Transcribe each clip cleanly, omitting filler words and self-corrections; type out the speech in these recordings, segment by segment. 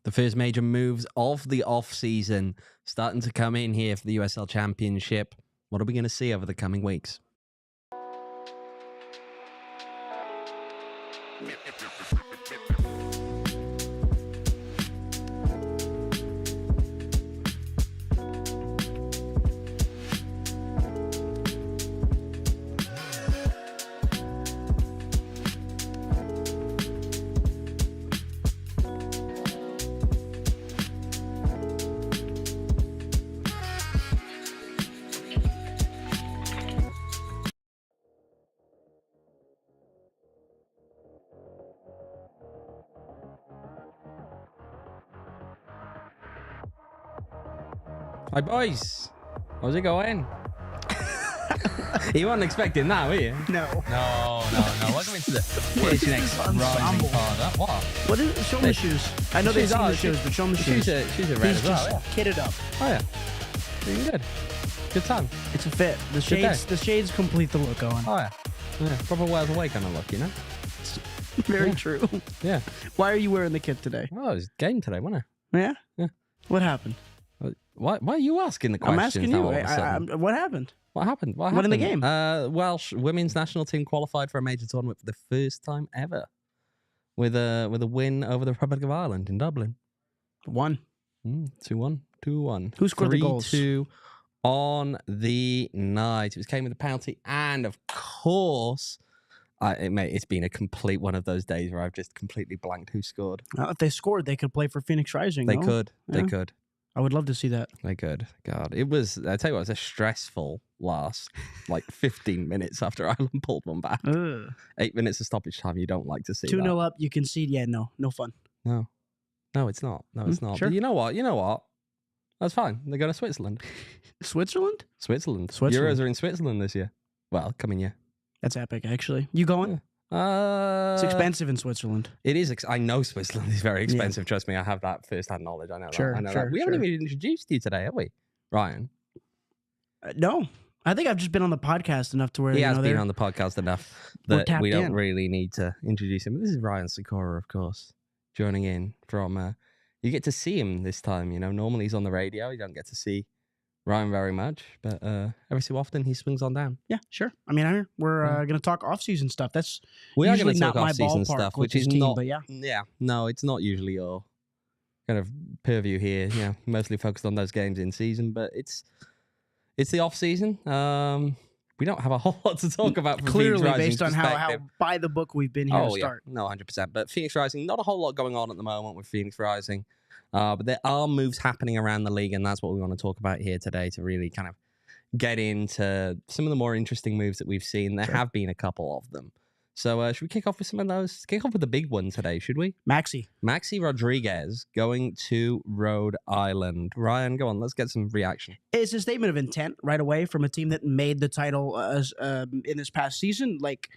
The first major moves of the off-season starting to come in here for the USL Championship. What are we going to see over the coming weeks? Hi, boys. How's it going? You weren't expecting that, were you? No. No. Welcome into the next rising part. What? What is it? Show them the shoes. I know they've seen the shoes, but show them the shoes. Shoes are red as well, yeah. Kitted up. Oh, yeah. Doing good. Good time. It's a fit. The shades complete the look, Owen. Oh, yeah. Proper Wales away kind of look, you know? Very true. Yeah. Why are you wearing the kit today? Oh, it was game today, wasn't it? Yeah? Yeah. What happened? Why are you asking the questions? I'm asking now you. all of a sudden? What happened? What happened? What in the game? Welsh women's national team qualified for a major tournament for the first time ever, with a win over the Republic of Ireland in Dublin. 1. 2-1. 2-1. Who scored the goals? 3-2 on the night. It was came with a penalty, and of course, it's been a complete one of those days where I've just completely blanked who scored. If they scored, they could play for Phoenix Rising. They no? could. Yeah. They could. I would love to see that. They could. God, it was. I tell you what, it was a stressful last 15 minutes after Ireland pulled one back. 8 minutes of stoppage time. You don't like to see 2-0 up. You concede. Yeah, no fun. No, it's not. No, it's not. Sure. But you know what? That's fine. They go to Switzerland. Switzerland. Euros are in Switzerland this year. Well, coming year. That's epic, actually. You going? Yeah. It's expensive in Switzerland. It is. I know Switzerland is very expensive. Yeah. Trust me, I have that first-hand knowledge. I know sure, that. I know sure, that. We haven't even introduced you today, have we, Ryan? No. I think I've just been on the podcast enough to where he has been on the podcast enough that we don't in. really need to introduce him. This is Ryan Sykora, of course, joining in from. You get to see him this time. You know, normally he's on the radio. You don't get to see Ryan very much, but every so often he swings on down. Yeah, sure. I mean, we're going to talk off-season stuff. We are going to talk off-season stuff, which is not. But no, it's not usually your kind of purview here. Yeah, mostly focused on those games in season, but it's the off-season. We don't have a whole lot to talk about. From clearly, Phoenix based on how by the book we've been here to start. No, 100%. But Phoenix Rising, not a whole lot going on at the moment with Phoenix Rising. But there are moves happening around the league, and that's what we want to talk about here today to really kind of get into some of the more interesting moves that we've seen. There have been a couple of them. So should we kick off with some of those? Kick off with the big one today, should we? Maxi Rodriguez going to Rhode Island. Ryan, go on. Let's get some reaction. It's a statement of intent right away from a team that made the title in this past season. Like,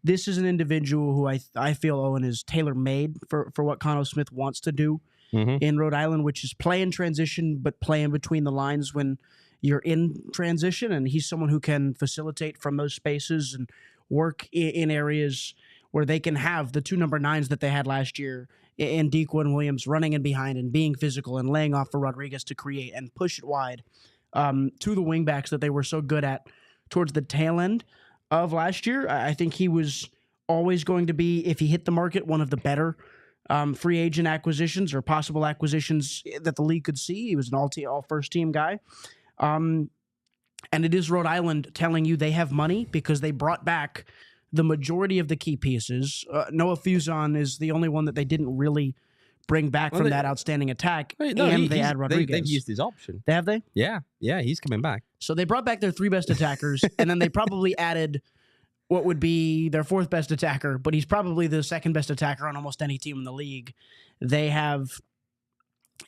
this is an individual who I feel, Owen, is tailor-made for what Connor Smith wants to do. In Rhode Island, which is play in transition, but play in between the lines when you're in transition. And he's someone who can facilitate from those spaces and work in areas where they can have the 2 number 9s that they had last year in Dequan and Williams running in behind and being physical and laying off for Rodriguez to create and push it wide to the wingbacks that they were so good at towards the tail end of last year. I think he was always going to be, if he hit the market, one of the better free agent acquisitions or possible acquisitions that the league could see. He was an all first team guy. And it is Rhode Island telling you they have money because they brought back the majority of the key pieces. Noah Fuzon is the only one that they didn't really bring back from that outstanding attack. They add Rodriguez. They've used his option. Have they? Yeah, he's coming back. So they brought back their 3 best attackers, and then they probably added what would be their 4th best attacker, but he's probably the 2nd best attacker on almost any team in the league. They have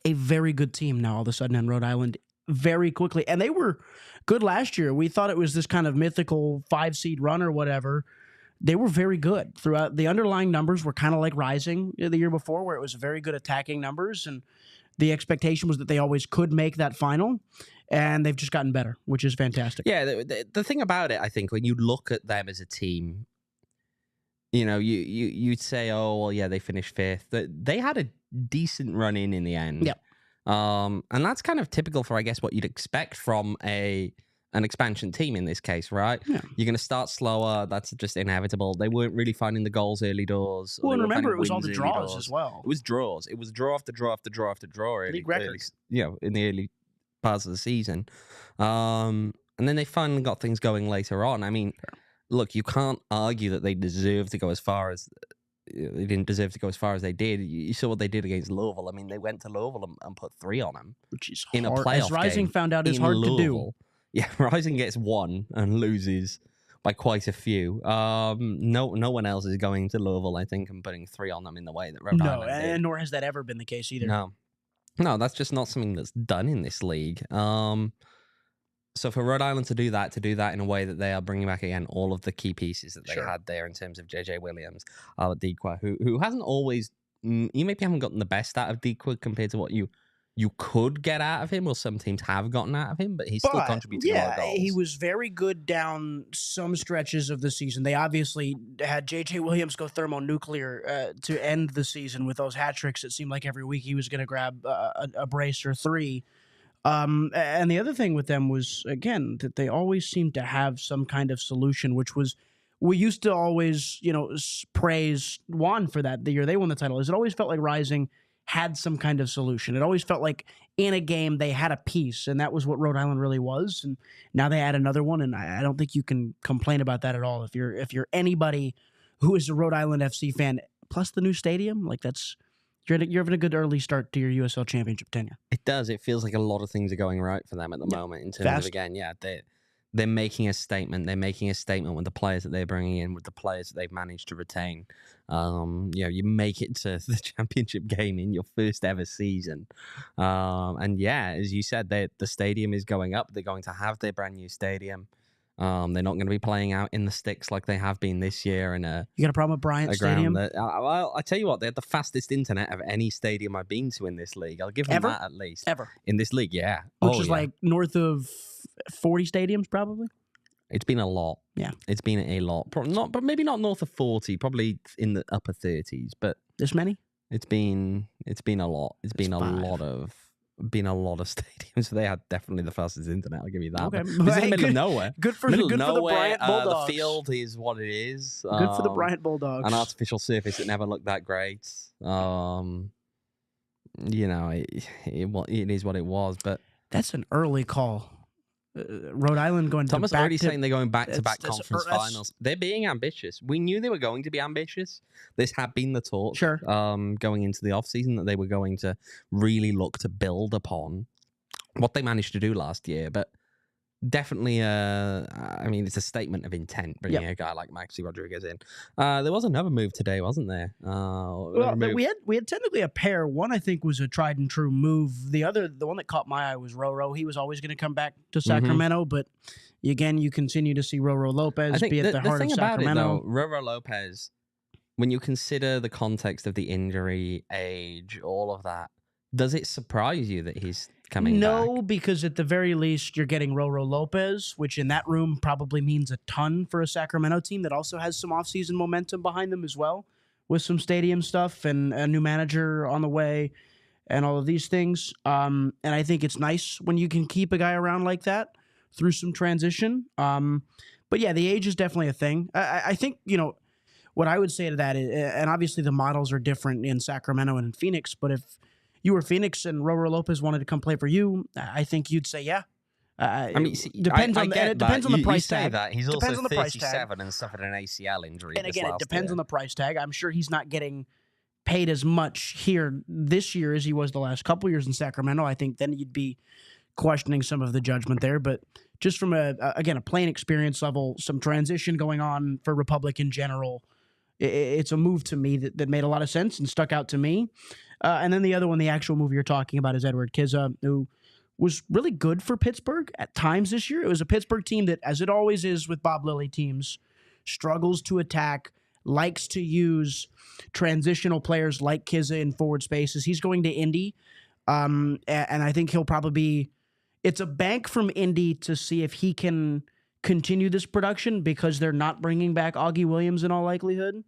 a very good team now all of a sudden in Rhode Island very quickly. And they were good last year. We thought it was this kind of mythical 5-seed run or whatever. They were very good throughout. The underlying numbers were kind of like Rising the year before, where it was very good attacking numbers. And the expectation was that they always could make that final. And they've just gotten better, which is fantastic. Yeah, the thing about it, I think, when you look at them as a team, you know, you'd say, oh, well, yeah, they finished 5th. They had a decent run in the end. Yep. And that's kind of typical for, I guess, what you'd expect from an expansion team in this case, right? Yeah. You're going to start slower. That's just inevitable. They weren't really finding the goals early doors. Well, and remember, it was all the draws as well. It was draws. It was draw after draw after draw after draw. League record. In the early parts of the season. And then they finally got things going later on. I mean, look, you can't argue that they deserve to go as far as they didn't deserve to go as far as they did. You saw what they did against Louisville. I mean, they went to Louisville and put 3 on them, which is in hard. a playoff As Rising game found out, is in hard Louisville. to do. Yeah, Rising gets 1 and loses by quite a few. No one else is going to Louisville, I think, and putting 3 on them in the way that Rhode Island did. And nor has that ever been the case either. No, that's just not something that's done in this league. So for Rhode Island to do that in a way that they are bringing back again all of the key pieces that they had there in terms of JJ Williams, Dikwa, who hasn't always, you maybe haven't gotten the best out of Dikwa compared to what you could get out of him, or some teams have gotten out of him, but he's still contributing a lot of goals. He was very good down some stretches of the season. They obviously had JJ Williams go thermonuclear to end the season with those hat tricks. It seemed like every week he was going to grab a brace or 3. And the other thing with them was, again, that they always seemed to have some kind of solution, which was, we used to always, praise Juan for that the year they won the title. It always felt like Rising had some kind of solution. It always felt like in a game they had a piece, and that was what Rhode Island really was. And now they add another one, and I don't think you can complain about that at all. If you're anybody who is a Rhode Island FC fan, plus the new stadium, like that's... You're having a good early start to your USL Championship tenure. It does. It feels like a lot of things are going right for them at the moment in terms of, again, they're making a statement. They're making a statement with the players that they're bringing in, with the players that they've managed to retain. You make it to the championship game in your first ever season. And as you said, the stadium is going up. They're going to have their brand new stadium. They're not going to be playing out in the sticks like they have been this year. You got a problem with Bryant Stadium? Well, I tell you what, they had the fastest internet of any stadium I've been to in this league. I'll give them that at least. Ever? In this league, yeah. Which is like north of 40 stadiums, probably? It's been a lot. Yeah. It's been a lot. But maybe not north of 40, probably in the upper 30s. But this many? It's been a lot. It's been a lot of stadiums. They had definitely the fastest internet. I'll give you that. Okay. It's in the middle of nowhere. Good for the Bryant Bulldogs. The field is what it is. Good for the Bryant Bulldogs. An artificial surface that never looked that great. It is what it was. But that's an early call. Rhode Island going Thomas to already saying they're going back-to-back conference finals. They're being ambitious. We knew they were going to be ambitious. This had been the talk going into the offseason, that they were going to really look to build upon what they managed to do last year. But definitely, it's a statement of intent bringing a guy like Maxi Rodriguez in. There was another move today, wasn't there? We had technically a pair. One, I think, was a tried and true move. The one that caught my eye was RoRo. He was always going to come back to Sacramento, but again, you continue to see RoRo López be at the heart of Sacramento. RoRo López, when you consider the context of the injury, age, all of that, does it surprise you that he's coming back? No, because at the very least, you're getting RoRo López, which in that room probably means a ton for a Sacramento team that also has some offseason momentum behind them as well, with some stadium stuff and a new manager on the way and all of these things. And I think it's nice when you can keep a guy around like that through some transition. But yeah, the age is definitely a thing. I think, what I would say to that is, and obviously the models are different in Sacramento and in Phoenix, but if you were Phoenix and RoRo López wanted to come play for you, I think you'd say yeah. Depends on the price tag. That. He's also 37 and suffered an ACL injury. And again, it depends on the price tag. I'm sure he's not getting paid as much here this year as he was the last couple years in Sacramento. I think then you'd be questioning some of the judgment there. But just from a playing experience level, some transition going on for Republic in general, it's a move to me that made a lot of sense and stuck out to me. And then the other one, the actual move you're talking about, is Edward Kizza, who was really good for Pittsburgh at times this year. It was a Pittsburgh team that, as it always is with Bob Lilly teams, struggles to attack, likes to use transitional players like Kizza in forward spaces. He's going to Indy, and I think he'll probably be... It's a bank from Indy to see if he can continue this production, because they're not bringing back Augie Williams in all likelihood.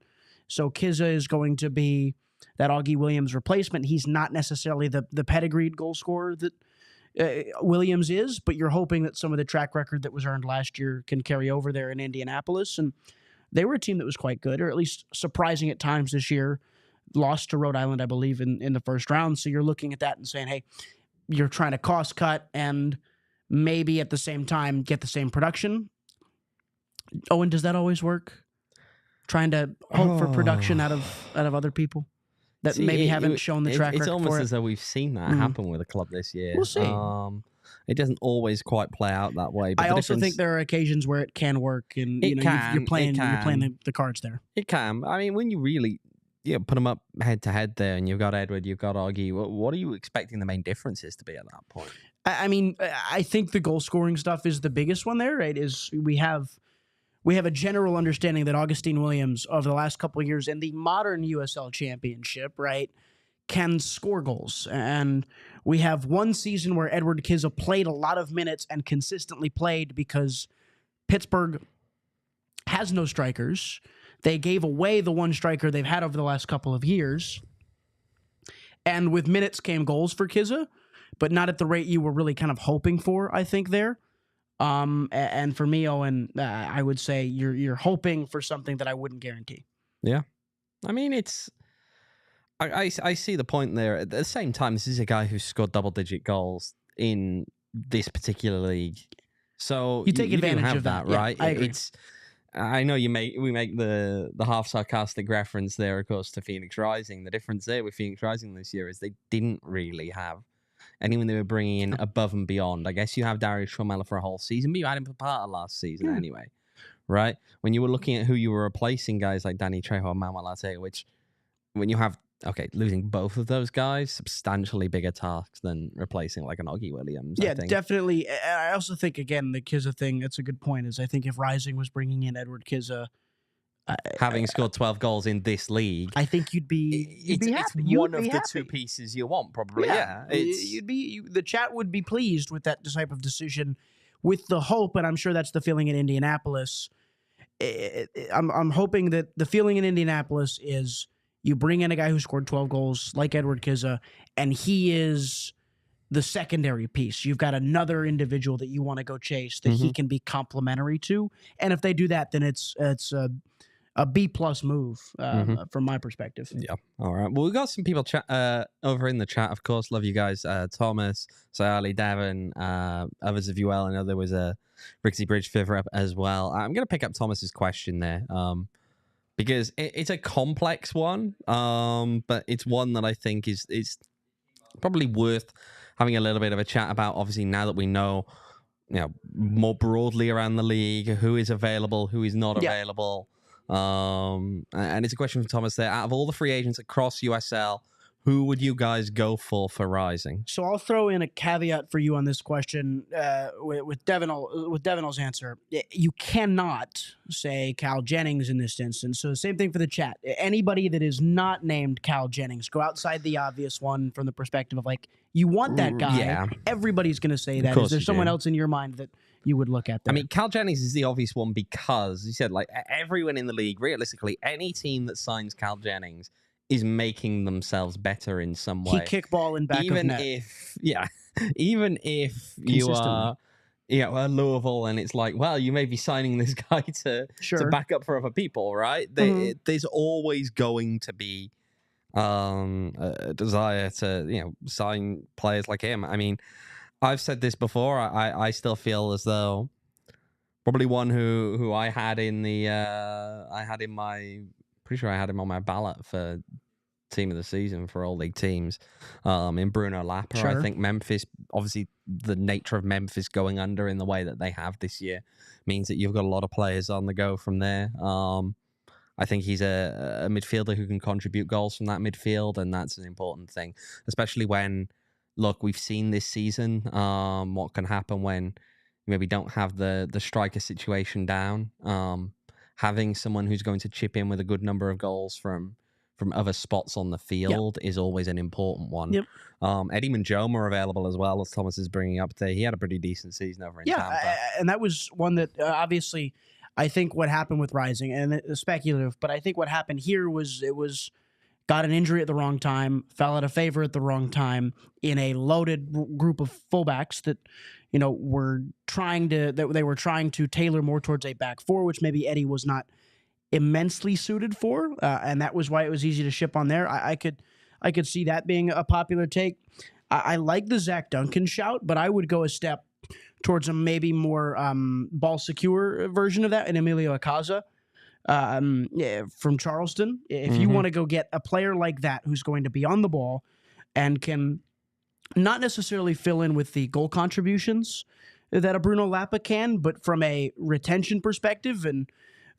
So Kizza is going to be that Augie Williams replacement. He's not necessarily the pedigreed goal scorer that Williams is, but you're hoping that some of the track record that was earned last year can carry over there in Indianapolis. And they were a team that was quite good, or at least surprising at times this year. Lost to Rhode Island, I believe, in the first round. So you're looking at that and saying, hey, you're trying to cost cut and maybe at the same time get the same production. Owen, does that always work? Trying to hope for production out of other people that maybe haven't shown the track record. It's almost as though we've seen that happen with a club this year. We'll see. It doesn't always quite play out that way. But I also think there are occasions where it can work, and you're playing the cards there. It can. I mean, when you really put them up head to head there, and you've got Edward, you've got Augie. What are you expecting the main differences to be at that point? I mean, I think the goal scoring stuff is the biggest one there. Right? Is we have a general understanding that Augustine Williams, over the last couple of years in the modern USL Championship, right, can score goals. And we have one season where Edward Kizza played a lot of minutes and consistently played because Pittsburgh has no strikers. They gave away the one striker they've had over the last couple of years. And with minutes came goals for Kizza, but not at the rate you were really kind of hoping for, I think, there. And for me, Owen, I would say you're hoping for something that I wouldn't guarantee. Yeah. I mean, I see the point there. At the same time, this is a guy who scored double-digit goals in this particular league. So you take advantage of that, right? Yeah, I agree. I know we make the half sarcastic reference there, of course, to Phoenix Rising. The difference there with Phoenix Rising this year is they didn't really have anyone they were bringing in above and beyond. I guess you have Darius Schwamella for a whole season, but you had him for part of last season anyway, right? When you were looking at who you were replacing, guys like Danny Trejo and Manuel Arte, which when you have losing both of those guys, substantially bigger tasks than replacing like an Augie Williams. Yeah, I think. Definitely. I also think, again, the Kizza thing, that's a good point, is I think if Rising was bringing in Edward Kizza, having scored 12 goals in this league, I think you'd be happy. It's one of the two pieces you want, probably. Yeah. The chat would be pleased with that type of decision, with the hope, and I'm sure that's the feeling in Indianapolis. I'm hoping that the feeling in Indianapolis is you bring in a guy who scored 12 goals like Edward Kizza, and he is the secondary piece. You've got another individual that you want to go chase that he can be complementary to. And if they do that, then it's a B+ move from my perspective. Yeah. All right. Well, we've got some people over in the chat, of course. Love you guys. Thomas, Sayali, Devon, others of you well. I know there was a Rixie Bridge Fiver up as well. I'm going to pick up Thomas's question there. Because it's a complex one, but it's one that I think is probably worth having a little bit of a chat about. Obviously, now that we know, more broadly around the league, who is available, who is not available. And it's a question from Thomas there. Out of all the free agents across USL, who would you guys go for Rising? So I'll throw in a caveat for you on this question with Devon's answer. You cannot say Cal Jennings in this instance. So same thing for the chat. Anybody that is not named Cal Jennings, go outside the obvious one from the perspective of like, you want that guy. Yeah. Everybody's going to say that. Is there someone else in your mind that you would look at there? I mean, Cal Jennings is the obvious one because you said like everyone in the league, realistically, any team that signs Cal Jennings is making themselves better in some way. He kickball in back of net. Even if you are Louisville and it's like, well, you may be signing this guy to back up for other people, right? There's always going to be a desire to sign players like him. I mean, I've said this before. I still feel as though probably one who I had in pretty sure I had him on my ballot for team of the season for all league teams in Bruno Lapper. I think Memphis, obviously the nature of Memphis going under in the way that they have this year means that you've got a lot of players on the go from there. I think he's a midfielder who can contribute goals from that midfield, and that's an important thing, especially when, look, we've seen this season what can happen when you maybe don't have the striker situation down. Having someone who's going to chip in with a good number of goals from other spots on the field is always an important one. Yep. Eddie Manjoma available as well, as Thomas is bringing up there. He had a pretty decent season over in Tampa. And that was one that obviously I think what happened with Rising, and it's speculative, but I think what happened here was it was got an injury at the wrong time, fell out of favor at the wrong time in a loaded group of fullbacks that, were trying to tailor more towards a back four, which maybe Eddie was not immensely suited for, and that was why it was easy to ship on there. I could see that being a popular take. I like the Zach Duncan shout, but I would go a step towards a maybe more ball secure version of that in Emilio Akaza. From Charleston. If you want to go get a player like that who's going to be on the ball and can not necessarily fill in with the goal contributions that a Bruno Lappa can, but from a retention perspective, and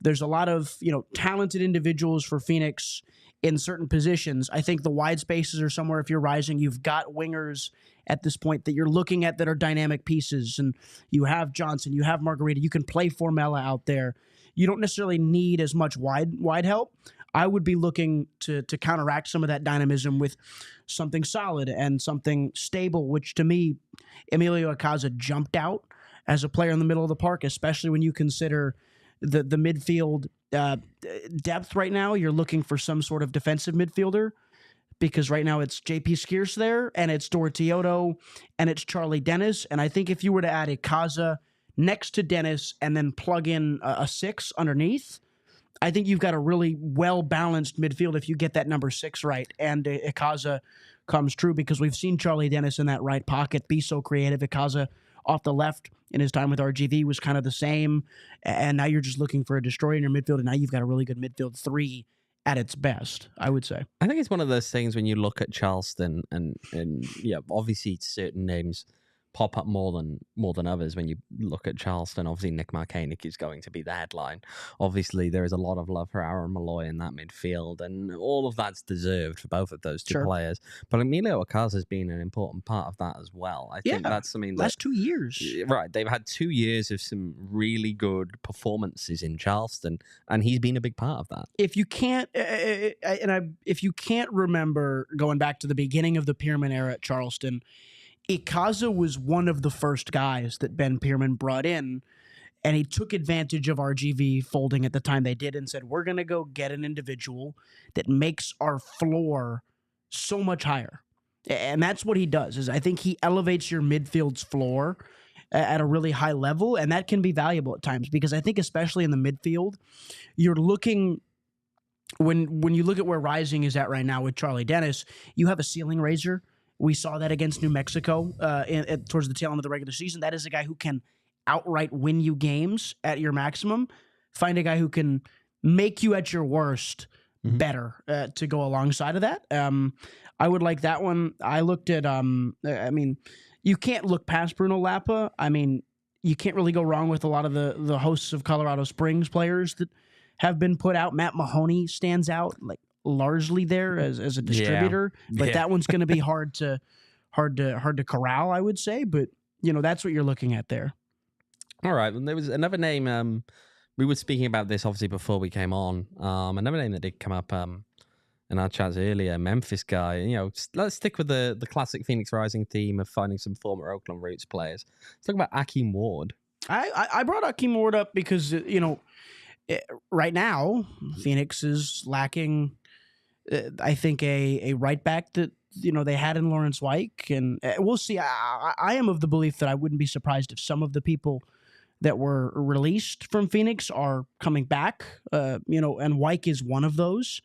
there's a lot of talented individuals for Phoenix in certain positions. I think the wide spaces are somewhere, if you're rising, you've got wingers at this point that you're looking at that are dynamic pieces, and you have Johnson, you have Margarita, you can play Formella out there. You don't necessarily need as much wide help. I would be looking to counteract some of that dynamism with something solid and something stable, which to me, Emilio Akaza jumped out as a player in the middle of the park, especially when you consider the midfield depth right now. You're looking for some sort of defensive midfielder because right now it's JP Skeers there, and it's Dorotioto, and it's Charlie Dennis. And I think if you were to add Akaza next to Dennis and then plug in a 6 underneath, I think you've got a really well-balanced midfield if you get that number 6 right. And Akaza comes true because we've seen Charlie Dennis in that right pocket be so creative. Akaza off the left in his time with RGV was kind of the same. And now you're just looking for a destroyer in your midfield, and now you've got a really good midfield 3 at its best, I would say. I think it's one of those things when you look at Charleston and obviously certain names pop up more than others. When you look at Charleston, obviously Nick Marcanic is going to be the headline. Obviously, there is a lot of love for Aaron Malloy in that midfield, and all of that's deserved for both of those two players. But Emilio Akaza has been an important part of that as well. I think that's something that last 2 years. Right, they've had 2 years of some really good performances in Charleston, and he's been a big part of that. If you can't, if you can't remember going back to the beginning of the Pearman era at Charleston, Akaza was one of the first guys that Ben Pearman brought in, and he took advantage of RGV folding at the time they did and said, we're going to go get an individual that makes our floor so much higher. And that's what he does, is I think he elevates your midfield's floor at a really high level, and that can be valuable at times because I think especially in the midfield, you're looking... When you look at where Rising is at right now with Charlie Dennis, you have a ceiling raiser. We saw that against New Mexico towards the tail end of the regular season. That is a guy who can outright win you games at your maximum. Find a guy who can make you at your worst better to go alongside of that. I would like that one. I looked at, you can't look past Bruno Lappa. I mean, you can't really go wrong with a lot of the hosts of Colorado Springs players that have been put out. Matt Mahoney stands out like largely there as a distributor, but that one's going to be hard to corral, I would say. But that's what you're looking at there. All right, and there was another name. We were speaking about this obviously before we came on. Another name that did come up in our chats earlier, Memphis guy. Let's stick with the classic Phoenix Rising theme of finding some former Oakland Roots players. Let's talk about Akeem Ward. I brought Akeem Ward up because right now Phoenix is lacking. I think a right back that they had in Lawrence Wyke, and we'll see. I am of the belief that I wouldn't be surprised if some of the people that were released from Phoenix are coming back. And Wyke is one of those.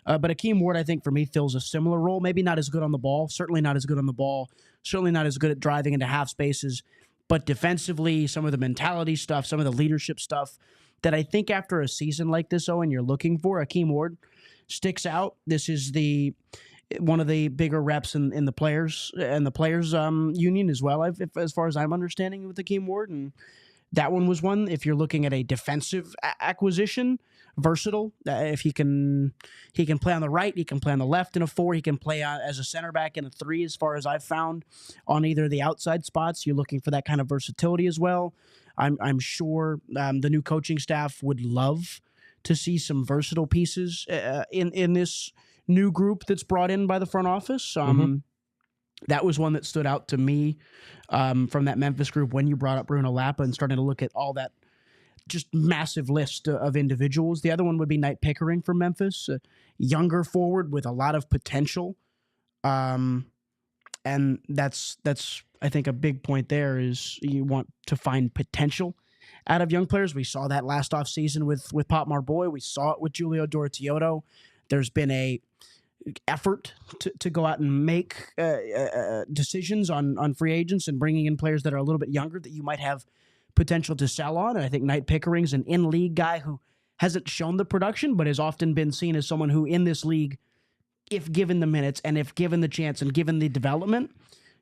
But Akeem Ward, I think for me, fills a similar role. Maybe not as good on the ball. Certainly not as good on the ball. Certainly not as good at driving into half spaces. But defensively, some of the mentality stuff, some of the leadership stuff that I think after a season like this, Owen, you're looking for. Akeem Ward sticks out. This is one of the bigger reps in the players and the players union as well, as far as I'm understanding with Akeem Ward. And that one was one, if you're looking at a defensive acquisition, versatile. If he can play on the right, he can play on the left in a 4. He can play as a center back in a 3, as far as I've found on either of the outside spots. You're looking for that kind of versatility as well. I'm sure the new coaching staff would love to see some versatile pieces in this new group that's brought in by the front office. That was one that stood out to me from that Memphis group when you brought up Bruno Lappa and starting to look at all that just massive list of individuals. The other one would be Knight Pickering from Memphis, a younger forward with a lot of potential. And that's I think a big point there is you want to find potential out of young players. We saw that last offseason with Pop Marboy. We saw it with Julio Dorotioto. There's been a effort to go out and make decisions on free agents and bringing in players that are a little bit younger that you might have potential to sell on. And I think Knight Pickering's an in-league guy who hasn't shown the production, but has often been seen as someone who in this league, if given the minutes and if given the chance and given the development,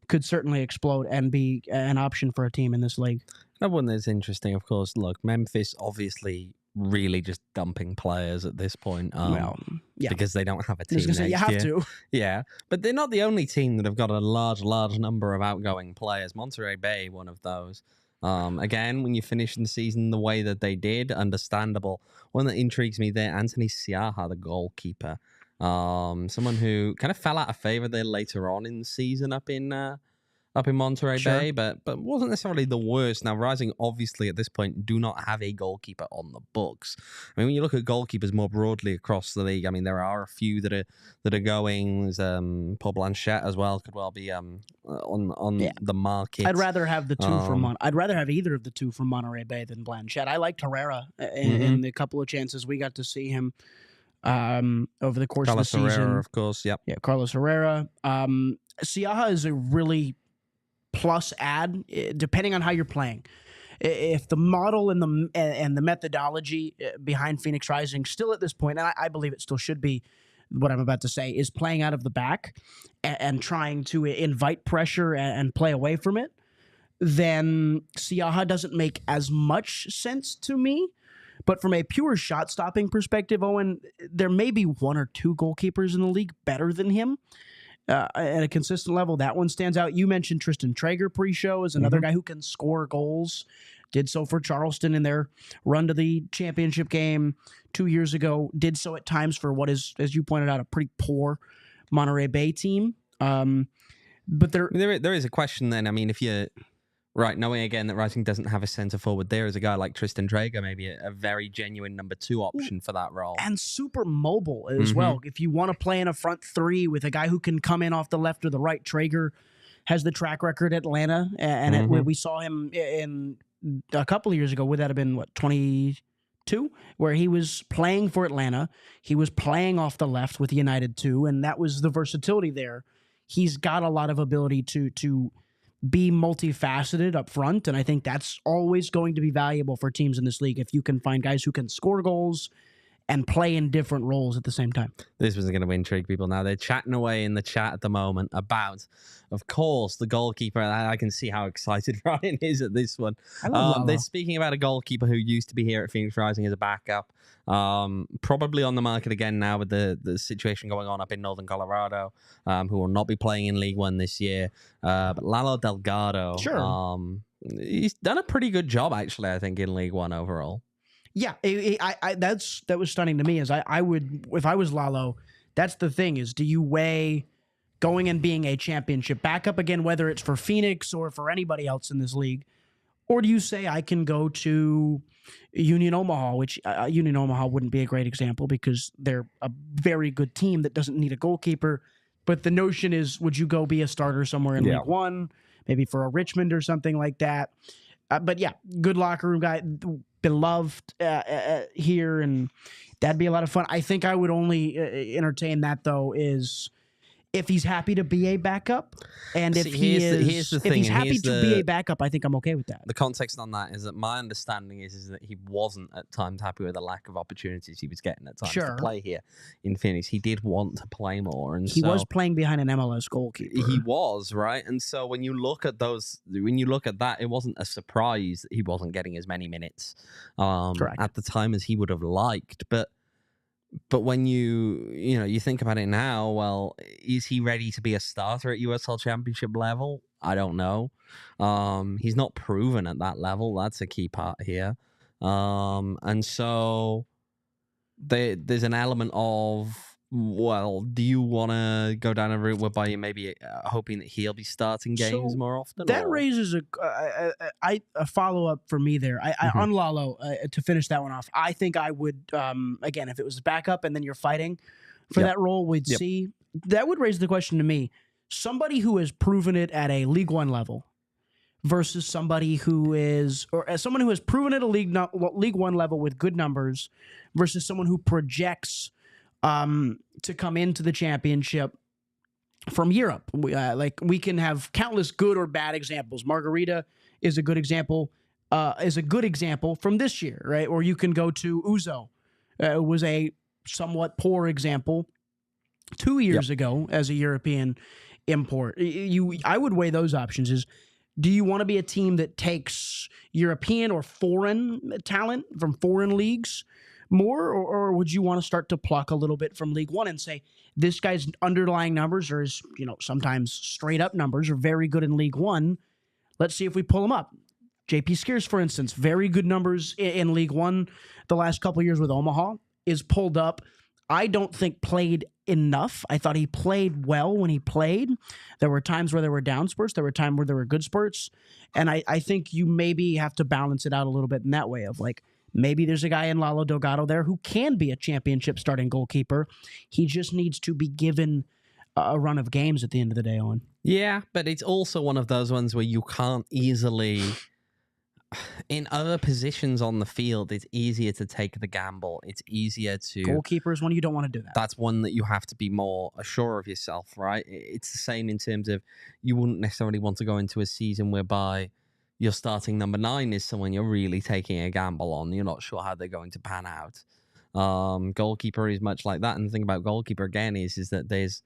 could certainly explode and be an option for a team in this league. That one is interesting, of course. Look, Memphis obviously really just dumping players at this point. Because they don't have a team. I was gonna say, you have to. Yeah, but they're not the only team that have got a large number of outgoing players. Monterey Bay, one of those. Again, when you finish the season the way that they did, understandable. One that intrigues me there, Anthony Siaha, the goalkeeper. Someone who kind of fell out of favor there later on in the season up in Monterey Bay, but wasn't necessarily the worst. Now, Rising obviously at this point do not have a goalkeeper on the books. I mean, when you look at goalkeepers more broadly across the league, I mean, there are a few that are going. There's Paul Blanchette as well, could well be on the market. I'd rather have the two from I'd rather have either of the two from Monterey Bay than Blanchette. I liked Herrera in the couple of chances we got to see him over the course of the season. Carlos Herrera, of course, yep. Yeah, Carlos Herrera. Siaha is a really plus add, depending on how you're playing. If the model and the methodology behind Phoenix Rising still at this point, and I believe it still should be what I'm about to say, is playing out of the back and trying to invite pressure and play away from it, then Siaha doesn't make as much sense to me. But from a pure shot-stopping perspective, Owen, there may be one or two goalkeepers in the league better than him. At a consistent level, that one stands out. You mentioned Tristan Traeger pre-show as another guy who can score goals. Did so for Charleston in their run to the championship game 2 years ago. Did so at times for what is, as you pointed out, a pretty poor Monterey Bay team. But there is a question then. I mean, if you... Right, knowing again that Rising doesn't have a centre forward, there is a guy like Tristan Traeger, maybe a very genuine number 2 option for that role. And super mobile as well. If you want to play in a front 3 with a guy who can come in off the left or the right, Traeger has the track record at Atlanta. And we saw him in a couple of years ago. Would that have been, 2022? Where he was playing for Atlanta. He was playing off the left with United 2, and that was the versatility there. He's got a lot of ability to be multifaceted up front, and I think that's always going to be valuable for teams in this league if you can find guys who can score goals and play in different roles at the same time. This was going to intrigue people now. They're chatting away in the chat at the moment about, of course, the goalkeeper. I can see how excited Ryan is at this one. They're speaking about a goalkeeper who used to be here at Phoenix Rising as a backup. Probably on the market again now with the situation going on up in Northern Colorado, who will not be playing in League One this year. But Lalo Delgado, he's done a pretty good job, actually, I think, in League One overall. Yeah, that was stunning to me. As I would, if I was Lalo, that's the thing is, do you weigh going and being a championship backup again, whether it's for Phoenix or for anybody else in this league, or do you say I can go to Union Omaha, which Union Omaha wouldn't be a great example because they're a very good team that doesn't need a goalkeeper. But the notion is, would you go be a starter somewhere in League One, maybe for a Richmond or something like that? But yeah, good locker room guy, beloved here, and that'd be a lot of fun. I think I would only entertain that, though, is if he's happy to be a backup, and if he's happy to be a backup, I think I'm okay with that. The context on that is that my understanding is that he wasn't at times happy with the lack of opportunities he was getting at times to play here in Phoenix. He did want to play more, and he was playing behind an MLS goalkeeper. He was, right, and so when you look at that, it wasn't a surprise that he wasn't getting as many minutes at the time as he would have liked, But when you think about it now, well, is he ready to be a starter at USL Championship level? I don't know. He's not proven at that level. That's a key part here. And so there's an element of Well, do you want to go down a route whereby you maybe hoping that he'll be starting games So more often? that or? raises a follow up for me there. On Lalo, to finish that one off, I think I would again, if it was backup and then you're fighting for that role, we'd see that would raise the question to me: somebody who has proven it at a League One level versus somebody who is, or as someone who has proven it at a League One level with good numbers versus someone who projects to come into the championship from Europe. We can have countless good or bad examples. Margarita is a good example. From this year, right? Or you can go to Uzo. Was a somewhat poor example 2 years ago as a European import. I would weigh those options. Do you want to be a team that takes European or foreign talent from foreign leagues more, or would you want to start to pluck a little bit from League One and say this guy's underlying numbers, or his, sometimes straight up numbers, are very good in League One. Let's see if we pull him up. JP Skeers, for instance, very good numbers in League One the last couple of years with Omaha, is pulled up. I don't think played enough. I thought he played well when he played. There were times where there were down spurts. There were times where there were good spurts. And I think you maybe have to balance it out a little bit in that way of like, maybe there's a guy in Lalo Delgado there who can be a championship starting goalkeeper. He just needs to be given a run of games at the end of the day, Owen. Yeah, but it's also one of those ones where you can't easily... In other positions on the field, it's easier to take the gamble. It's easier to... Goalkeeper is one you don't want to do that. That's one that you have to be more sure of yourself, right? It's the same in terms of you wouldn't necessarily want to go into a season whereby your starting number 9 is someone you're really taking a gamble on. You're not sure how they're going to pan out. Goalkeeper is much like that. And the thing about goalkeeper, again, is that there's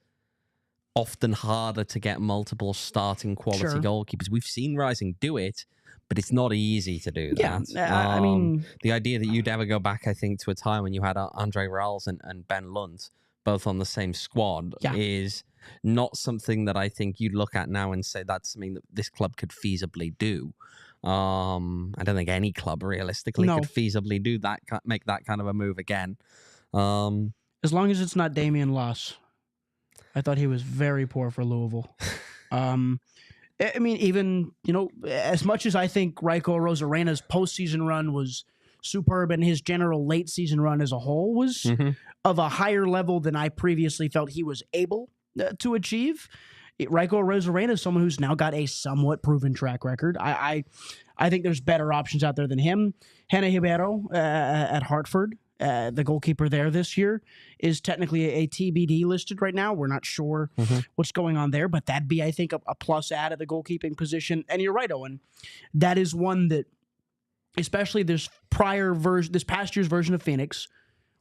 often harder to get multiple starting quality goalkeepers. We've seen Rising do it, but it's not easy to do that. Yeah, I mean... The idea that you'd ever go back, I think, to a time when you had Andre Ralls and Ben Lunt both on the same squad is not something that I think you'd look at now and say that's something that this club could feasibly do. I don't think any club realistically could feasibly do that, make that kind of a move again. As long as it's not Damian Loss. I thought he was very poor for Louisville. I mean, even, as much as I think Raiko Rosarena's postseason run was superb and his general late season run as a whole was of a higher level than I previously felt he was able to achieve, Raiko Rosarena is someone who's now got a somewhat proven track record. I think there's better options out there than him. Hannah Ribeiro at Hartford, the goalkeeper there this year, is technically a TBD listed right now. We're not sure what's going on there, but that'd be, I think, a plus add at the goalkeeping position. And you're right, Owen. That is one that, especially this past year's version of Phoenix,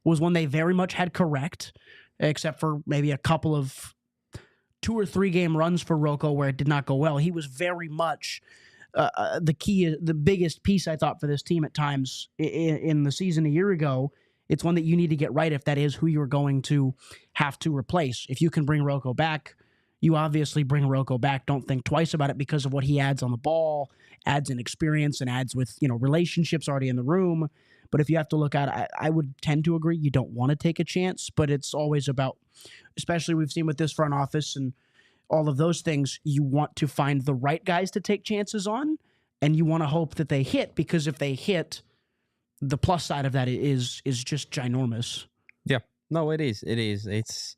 was one they very much had correct, except for maybe a couple of 2 or 3 game runs for Rocco where it did not go well. He was very much the biggest piece, I thought, for this team at times in the season a year ago. It's one that you need to get right if that is who you're going to have to replace. If you can bring Rocco back, you obviously bring Rocco back. Don't think twice about it because of what he adds on the ball, adds in experience, and adds with relationships already in the room. But if you have to look at it, I would tend to agree you don't want to take a chance, but it's always about, especially we've seen with this front office and all of those things, you want to find the right guys to take chances on, and you want to hope that they hit, because if they hit, the plus side of that is just ginormous. Yeah, no, it is. It's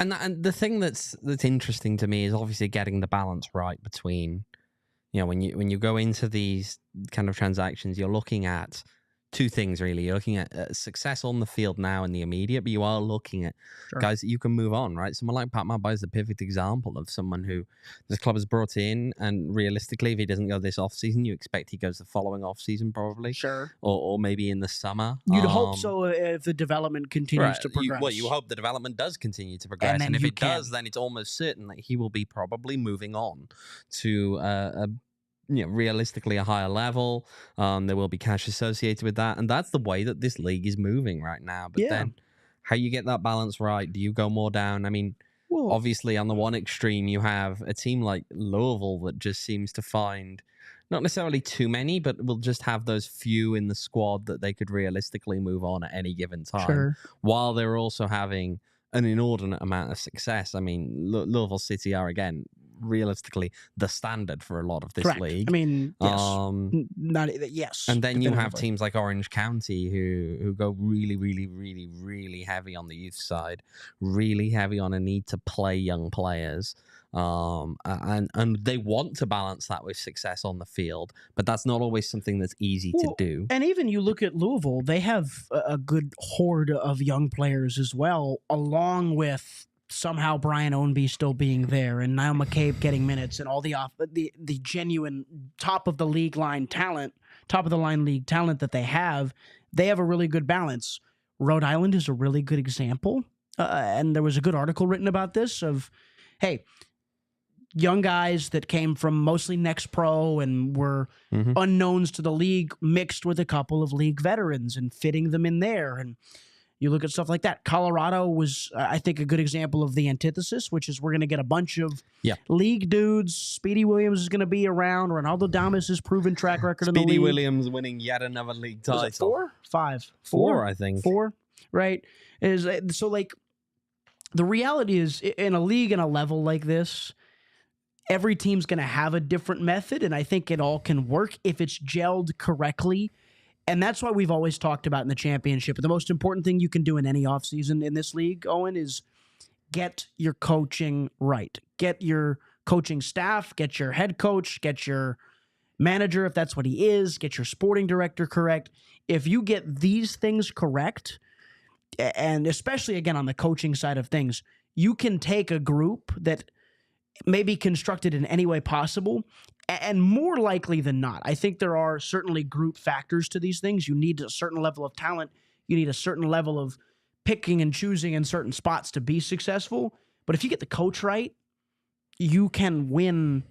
and the thing that's interesting to me is obviously getting the balance right between, when you go into these kind of transactions, you're looking at 2 things really. You're looking at success on the field now in the immediate, but you are looking at guys that you can move on, right? Someone like Pat Mabai is the perfect example of someone who this club has brought in, and realistically, if he doesn't go this offseason, you expect he goes the following offseason probably. Sure. Or maybe in the summer. You'd hope so if the development continues to progress. You hope the development does continue to progress. And if it does, then it's almost certain that he will be probably moving on to realistically a higher level. There will be cash associated with that, and that's the way that this league is moving right now. But then how you get that balance right? Do you go more down? I mean, obviously on the one extreme you have a team like Louisville that just seems to find not necessarily too many, but will just have those few in the squad that they could realistically move on at any given time, while they're also having an inordinate amount of success. I mean, Louisville City are, again, realistically the standard for a lot of this Correct. league. I mean, yes. Yes. And then you have definitively. teams like Orange County who go really, really, really, really heavy on the youth side, really heavy on a need to play young players. And they want to balance that with success on the field, but that's not always something that's easy to do. And even you look at Louisville, they have a good horde of young players as well, along with somehow Brian Ownby still being there and Niall McCabe getting minutes and all the genuine top of the league talent that they have. They have a really good balance. Rhode Island is a really good example. And there was a good article written about this of, hey, young guys that came from mostly Next Pro and were unknowns to the league mixed with a couple of league veterans and fitting them in there. And you look at stuff like that. Colorado was, I think, a good example of the antithesis, which is we're going to get a bunch of league dudes. Speedy Williams is going to be around. Ronaldo Damas' proven track record in the league. Speedy Williams winning yet another league title. Was it 4? 5? 4, I think. 4, right? So, like, the reality is, in a league and a level like this, every team's going to have a different method, and I think it all can work if it's gelled correctly. And that's why we've always talked about in the championship. The most important thing you can do in any offseason in this league, Owen, is get your coaching right. Get your coaching staff, get your head coach, get your manager, if that's what he is, get your sporting director correct. If you get these things correct, and especially, again, on the coaching side of things, you can take a group that may be constructed in any way possible. And more likely than not, I think there are certainly group factors to these things. You need a certain level of talent. You need a certain level of picking and choosing in certain spots to be successful. But if you get the coach right, you can win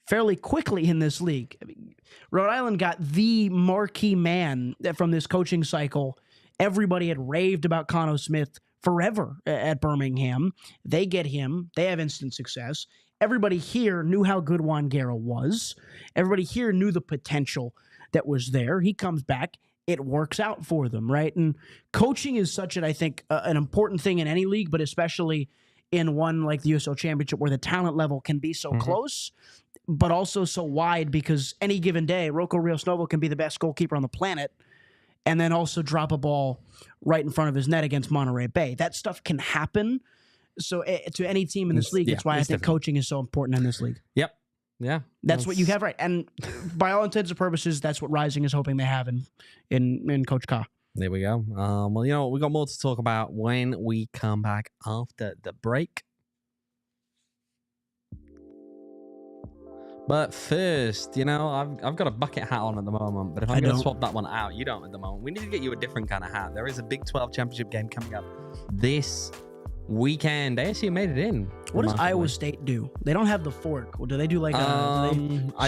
fairly quickly in this league. I mean, Rhode Island got the marquee man from this coaching cycle. Everybody had raved about Cano Smith forever at Birmingham. They get him. They have instant success. Everybody here knew how good Juan Guerra was. Everybody here knew the potential that was there. He comes back. It works out for them, right? And coaching is such an important thing in any league, but especially in one like the USL Championship where the talent level can be so close, but also so wide because any given day, Rocco Rios Novo can be the best goalkeeper on the planet and then also drop a ball right in front of his net against Monterey Bay. That stuff can happen. So to any team in this league, that's why I think coaching is so important in this league. Yep. Yeah. That's what you have, right. And by all intents and purposes, that's what Rising is hoping they have in Coach Ka. There we go. Well, you know, we got more to talk about when we come back after the break. But first, you know, I've got a bucket hat on at the moment, but if I'm going to swap that one out, you don't at the moment. We need to get you a different kind of hat. There is a Big 12 championship game coming up this weekend. ASU made it in. What does Iowa State do? They don't have the fork. Or do they do like I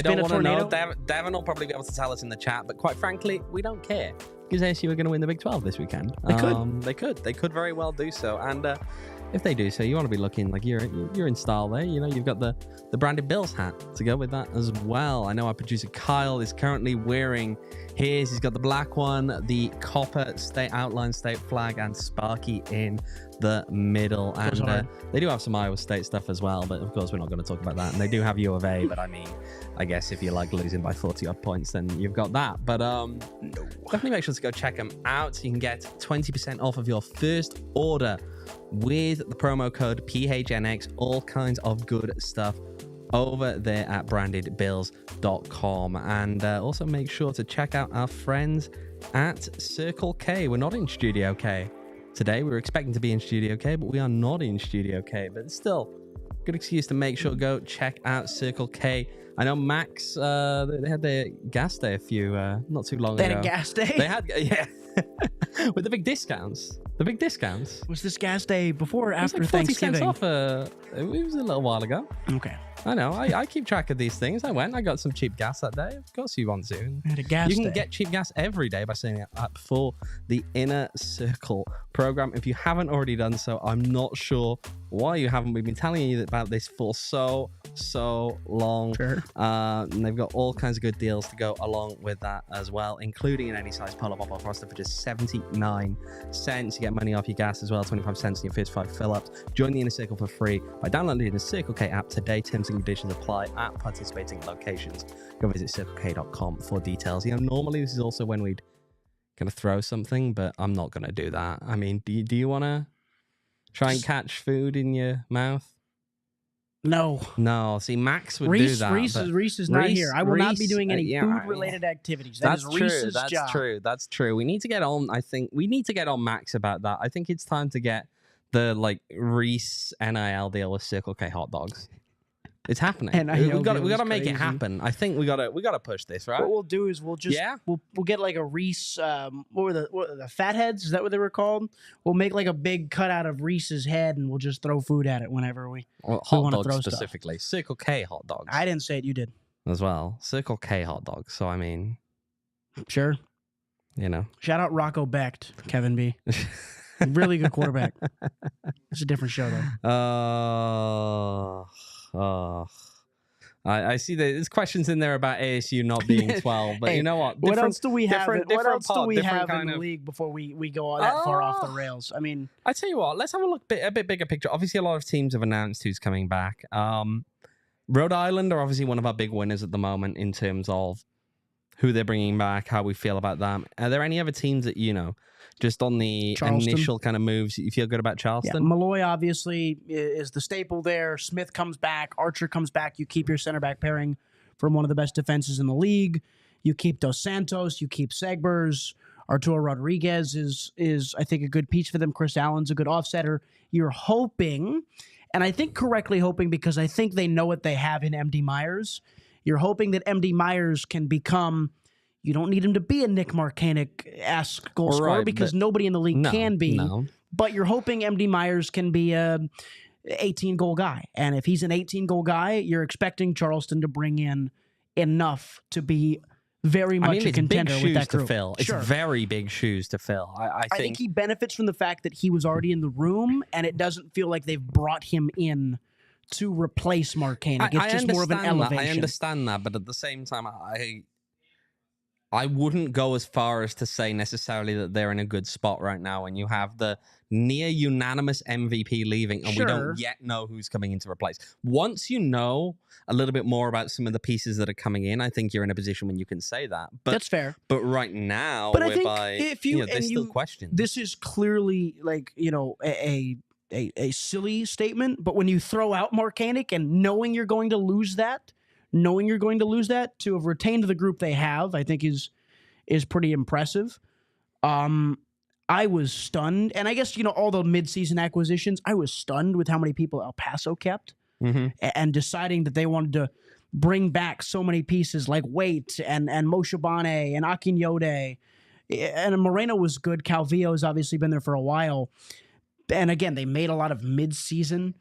don't want to know. Devin will probably be able to tell us in the chat, but quite frankly, we don't care because ASU are going to win the Big 12 this weekend. They could very well do so. And if they do so, you want to be looking like you're in style there. You know, you've got the branded Bills hat to go with that as well. I know our producer Kyle is currently wearing his. He's got the black one, the copper state outline state flag, and Sparky in the middle. And they do have some Iowa State stuff as well, but of course we're not going to talk about that. And they do have U of A, but I mean, I guess if you like losing by 40 odd points, then you've got that. But definitely make sure to go check them out. You can get 20% off of your first order with the promo code PHNX. All kinds of good stuff over there at brandedbills.com. And also make sure to check out our friends at Circle K. We're not in Studio K today. We were expecting to be in Studio K, but we are not in Studio K. But it's still a good excuse to make sure go check out Circle K. I know Max, they had their gas day not too long ago. They had a gas day? They had, yeah. With the big discounts. The big discounts. Was this gas day before or after like 40 Thanksgiving? Cents off, it was a little while ago. Okay. I know. I keep track of these things. I got some cheap gas that day. Of course you want to. I had a gas You can day. get cheap gas every day by signing up for the Inner Circle program. If you haven't already done so, I'm not sure why you haven't. We've been telling you about this for so long. Sure. And they've got all kinds of good deals to go along with that as well, including an any size Polo Pop-Off roster for just 79 cents. You get money off your gas as well, 25 cents in your first 5 fill-ups. Join the Inner Circle for free by downloading the Circle K app today. Terms and conditions apply at participating locations. Go visit circlek.com for details. Normally this is also when we'd kind of throw something, but I'm not going to do that. I mean, do you want to try and catch food in your mouth? No. See, Max would do that. Reese is not here. I will not be doing any food-related activities. That's Reese's job. That's true. We need to get on. I think we need to get on Max about that. I think it's time to get the Reese NIL deal with Circle K hot dogs. It's happening. We got to make it happen. I think we got to push this, right? What we'll do is we'll get like a Reese. What were the fatheads? Is that what they were called? We'll make like a big cutout of Reese's head, and we'll just throw food at it whenever we hot dogs specifically. Stuff. Circle K hot dogs. I didn't say it. You did as well. Circle K hot dogs. So I mean, sure. Shout out Rocco Becht, Kevin B. Really good quarterback. It's a different show though. I see that there's questions in there about ASU not being 12, but hey, you know what? What else do we have? What else do we have in the league before we go that far off the rails? I mean, I tell you what, let's have a bit bigger picture. Obviously, a lot of teams have announced who's coming back. Rhode Island are obviously one of our big winners at the moment in terms of who they're bringing back, how we feel about them. Are there any other teams that just on the Charleston. Initial kind of moves, you feel good about Charleston? Yeah, Malloy obviously is the staple there. Smith comes back. Archer comes back. You keep your center back pairing from one of the best defenses in the league. You keep Dos Santos. You keep Segbers. Arturo Rodriguez is I think a good piece for them. Chris Allen's a good offsetter. You're hoping, and I think correctly hoping because I think they know what they have in MD Myers. You're hoping that MD Myers can become. You don't need him to be a Nick Marcanic-esque goal scorer because nobody in the league can be. No. But you're hoping MD Myers can be a 18-goal guy. And if he's an 18-goal guy, you're expecting Charleston to bring in enough to be very much a contender with that group. To fill. It's very big shoes to fill. I think he benefits from the fact that he was already in the room, and it doesn't feel like they've brought him in to replace Marcanic. It's just more of an elevation. I understand that, but at the same time, I wouldn't go as far as to say necessarily that they're in a good spot right now when you have the near unanimous MVP leaving and we don't yet know who's coming in to replace. Once you know a little bit more about some of the pieces that are coming in, I think you're in a position when you can say that. But, that's fair. But right now, but I think if there's still questions. This is clearly a silly statement, but when you throw out Marcanic and knowing you're going to lose that, to have retained the group they have, I think is pretty impressive. I was stunned, and I guess all the midseason acquisitions. I was stunned with how many people El Paso kept, and deciding that they wanted to bring back so many pieces like Waite and Moshe Bane and Akinyode, and Moreno was good. Calvillo has obviously been there for a while, and again they made a lot of midseason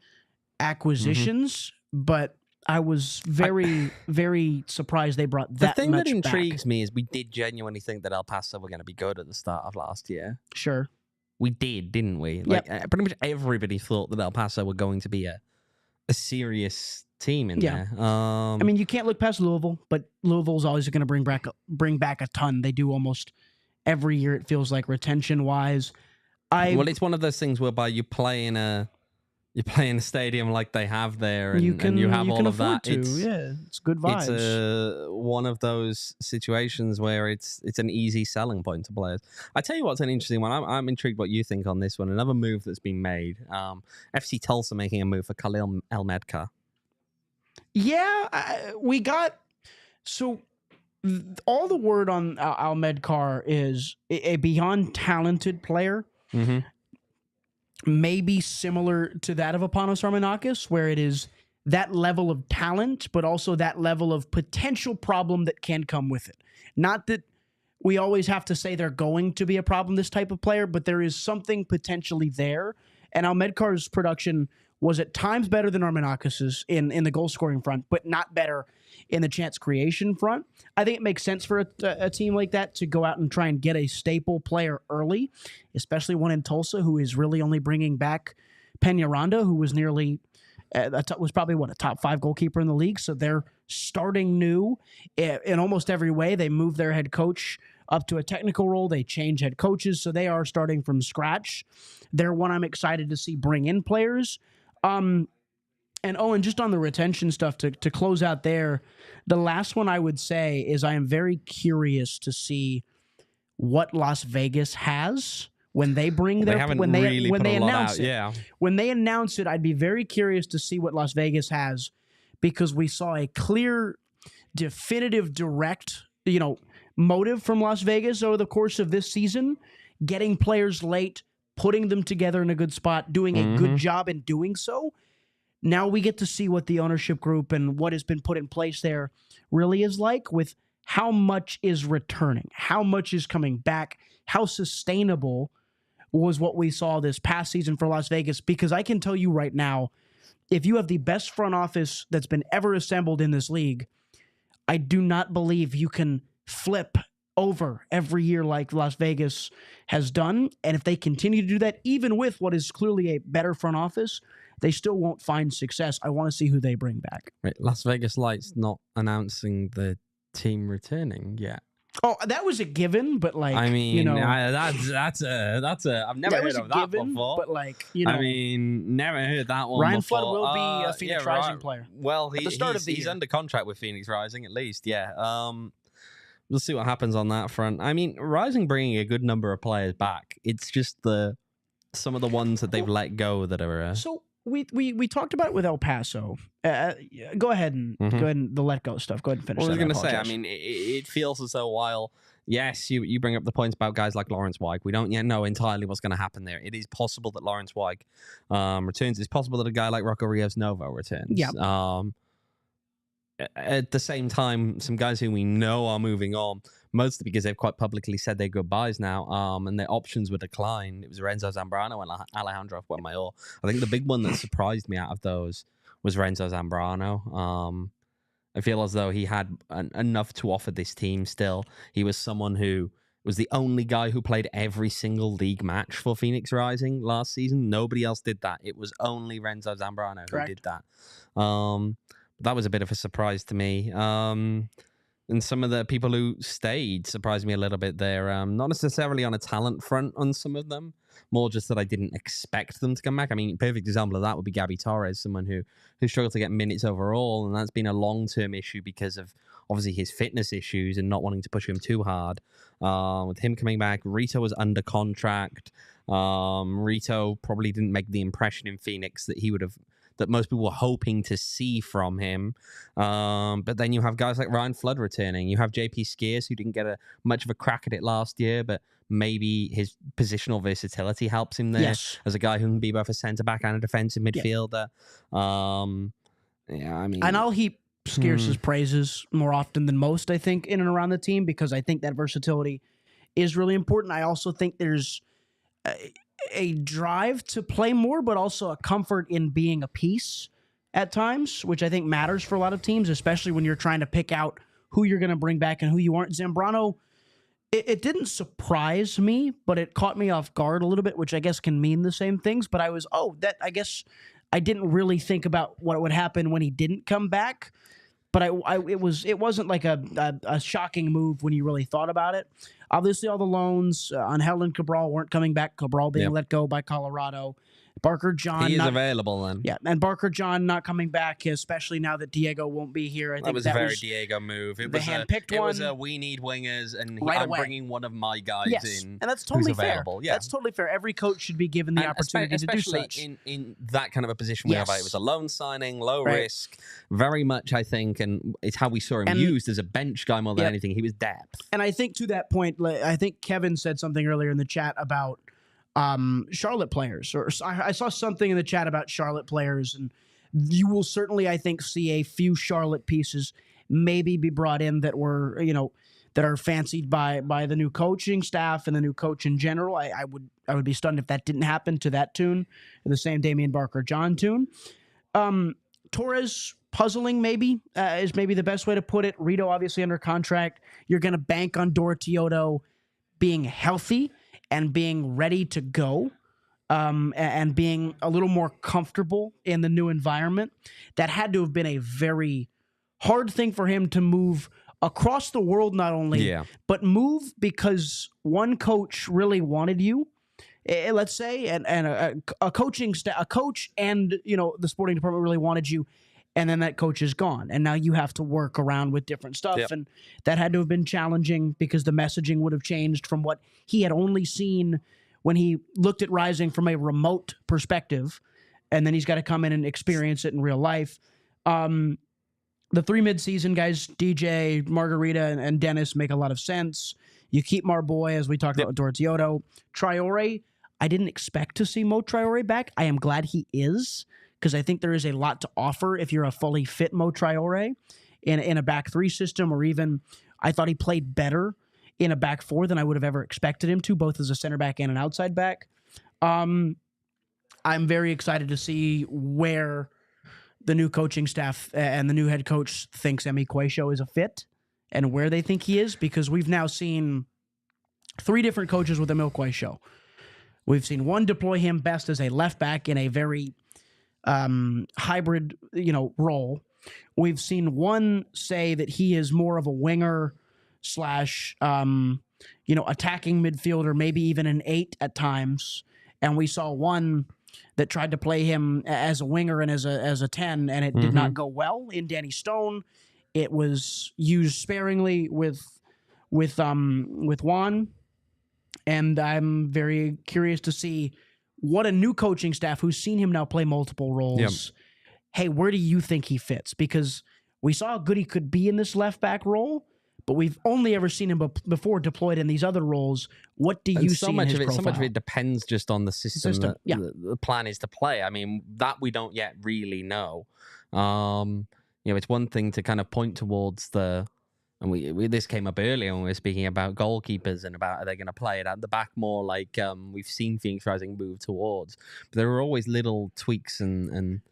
acquisitions, but I was very, very surprised they brought that much back. The thing that intrigues me is we did genuinely think that El Paso were going to be good at the start of last year. Sure. We did, didn't we? Pretty much everybody thought that El Paso were going to be a serious team in there. I mean, you can't look past Louisville, but Louisville's always going to bring back a ton. They do almost every year, it feels like, retention-wise. Well, it's one of those things whereby you play in a stadium like they have there, and you have all of that. It's good vibes. It's one of those situations where it's an easy selling point to players. I tell you what's an interesting one. I'm intrigued what you think on this one. Another move that's been made. FC Tulsa making a move for Khalil El-Medkar. Yeah, we got... So all the word on El-Medkar is a beyond talented player. Mm-hmm. Maybe similar to that of Apanos Armenakis, where it is that level of talent, but also that level of potential problem that can come with it. Not that we always have to say they're going to be a problem, this type of player, but there is something potentially there. And El-Medkar's production was at times better than Armenakis's in the goal-scoring front, but not better in the chance creation front. I think it makes sense for a team like that to go out and try and get a staple player early, especially one in Tulsa who is really only bringing back Peñaranda, who was nearly was probably a top 5 goalkeeper in the league. So they're starting new in almost every way. They moved their head coach up to a technical role. They change head coaches, so they are starting from scratch. They're one I'm excited to see bring in players. And Owen, just on the retention stuff to close out there, the last one I would say is I am very curious to see what Las Vegas has when they bring their when they announce it. When they announce it, I'd be very curious to see what Las Vegas has, because we saw a clear, definitive, direct, motive from Las Vegas over the course of this season, getting players late, putting them together in a good spot, doing a good job in doing so. Now we get to see what the ownership group and what has been put in place there really is like, with how much is returning, how much is coming back, how sustainable was what we saw this past season for Las Vegas. Because I can tell you right now, if you have the best front office that's been ever assembled in this league, I do not believe you can flip over every year like Las Vegas has done. And if they continue to do that, even with what is clearly a better front office, they still won't find success. I want to see who they bring back. Wait, Las Vegas Lights not announcing the team returning yet. Oh, that was a given, but I mean, that's a I've never heard of that before. But I mean, never heard that one Ryan before. Flood will be a Phoenix Rising player. Well, he's under contract with Phoenix Rising at least. Yeah. We'll see what happens on that front. I mean, Rising bringing a good number of players back. It's just some of the ones that they've let go that are. So we talked about it with El Paso. Go ahead and the let go stuff. Go ahead and finish. Well, I was going to say, I mean, it feels as though while yes, you bring up the points about guys like Lawrence Weig, we don't yet know entirely what's going to happen there. It is possible that Lawrence Weig returns. It's possible that a guy like Rocco Rios Novo returns. Yeah. At the same time, some guys who we know are moving on, mostly because they've quite publicly said their goodbyes now, and their options were declined. It was Renzo Zambrano and Alejandro Fuenmayor. I think the big one that surprised me out of those was Renzo Zambrano. I feel as though he had enough to offer this team still. He was someone who was the only guy who played every single league match for Phoenix Rising last season. Nobody else did that. It was only Renzo Zambrano who did that. That was a bit of a surprise to me. And some of the people who stayed surprised me a little bit there. Not necessarily on a talent front on some of them, more just that I didn't expect them to come back. I mean, perfect example of that would be Gabby Torres, someone who struggled to get minutes overall, and that's been a long-term issue because of obviously his fitness issues and not wanting to push him too hard. With him coming back, Rito was under contract. Rito probably didn't make the impression in Phoenix that most people were hoping to see from him. But then you have guys like Ryan Flood returning. You have JP Skiers, who didn't get much of a crack at it last year, but maybe his positional versatility helps him there as a guy who can be both a centre-back and a defensive midfielder. I mean... And I'll heap Skiers' praises more often than most, I think, in and around the team, because I think that versatility is really important. I also think there's a drive to play more, but also a comfort in being a piece at times, which I think matters for a lot of teams, especially when you're trying to pick out who you're going to bring back and who you aren't. Zambrano, it didn't surprise me, but it caught me off guard a little bit, which I guess can mean the same things. But I guess I didn't really think about what would happen when he didn't come back. But it wasn't like a shocking move when you really thought about it. Obviously, all the loans on Helen Cabral weren't coming back. Cabral being let go by Colorado. Barker John. He is available then. Yeah, and Barker John not coming back, especially now that Diego won't be here. I think that was a very Diego move. It was handpicked one. It was a we need wingers, and I'm bringing one of my guys in. And that's totally fair. Yeah. That's totally fair. Every coach should be given the opportunity to do such. In that kind of a position where it was a loan signing, low risk, very much, I think, and it's how we saw him used as a bench guy more than anything. He was depth. And I think to that point, I think Kevin said something earlier in the chat about Charlotte players, or I saw something in the chat about Charlotte players, and you will certainly, I think, see a few Charlotte pieces maybe be brought in that were, that are fancied by the new coaching staff and the new coach in general. I would be stunned if that didn't happen to that tune, the same Damian Barker John tune. Torres puzzling maybe is maybe the best way to put it. Rito obviously under contract. You're going to bank on Dorotioto being healthy and being ready to go, and being a little more comfortable in the new environment. That had to have been a very hard thing for him to move across the world, not only, but move because one coach really wanted you. Let's say, and a coaching a coach and the sporting department really wanted you, and then that coach is gone, and now you have to work around with different stuff, and that had to have been challenging because the messaging would have changed from what he had only seen when he looked at Rising from a remote perspective, and then he's got to come in and experience it in real life. The 3 mid-season guys, DJ, Margarita, and Dennis, make a lot of sense. You keep Marboy, as we talked about, Dortioto. Traore, I didn't expect to see Mo Traore back. I am glad he is, because I think there is a lot to offer if you're a fully fit Mo Traore in a back 3 system, or even I thought he played better in a back 4 than I would have ever expected him to, both as a center back and an outside back. I'm very excited to see where the new coaching staff and the new head coach thinks Emi Quaisho is a fit and where they think he is, because we've now seen 3 different coaches with Emil Quaisho. We've seen one deploy him best as a left back in a very hybrid, role. We've seen one say that he is more of a winger / attacking midfielder, maybe even an 8 at times. And we saw one that tried to play him as a winger and as a 10, and it did not go well in Danny Stone. It was used sparingly with Juan. And I'm very curious to see what a new coaching staff who's seen him now play multiple roles. Hey, where do you think he fits? Because we saw how good he could be in this left back role, but we've only ever seen him before deployed in these other roles. What do you see in his profile? So much of it depends just on the system. That the plan is to play. I mean, that we don't yet really know. It's one thing to kind of point towards and we this came up earlier when we were speaking about goalkeepers and about, are they going to play it at the back more like we've seen Phoenix Rising move towards. But there are always little tweaks and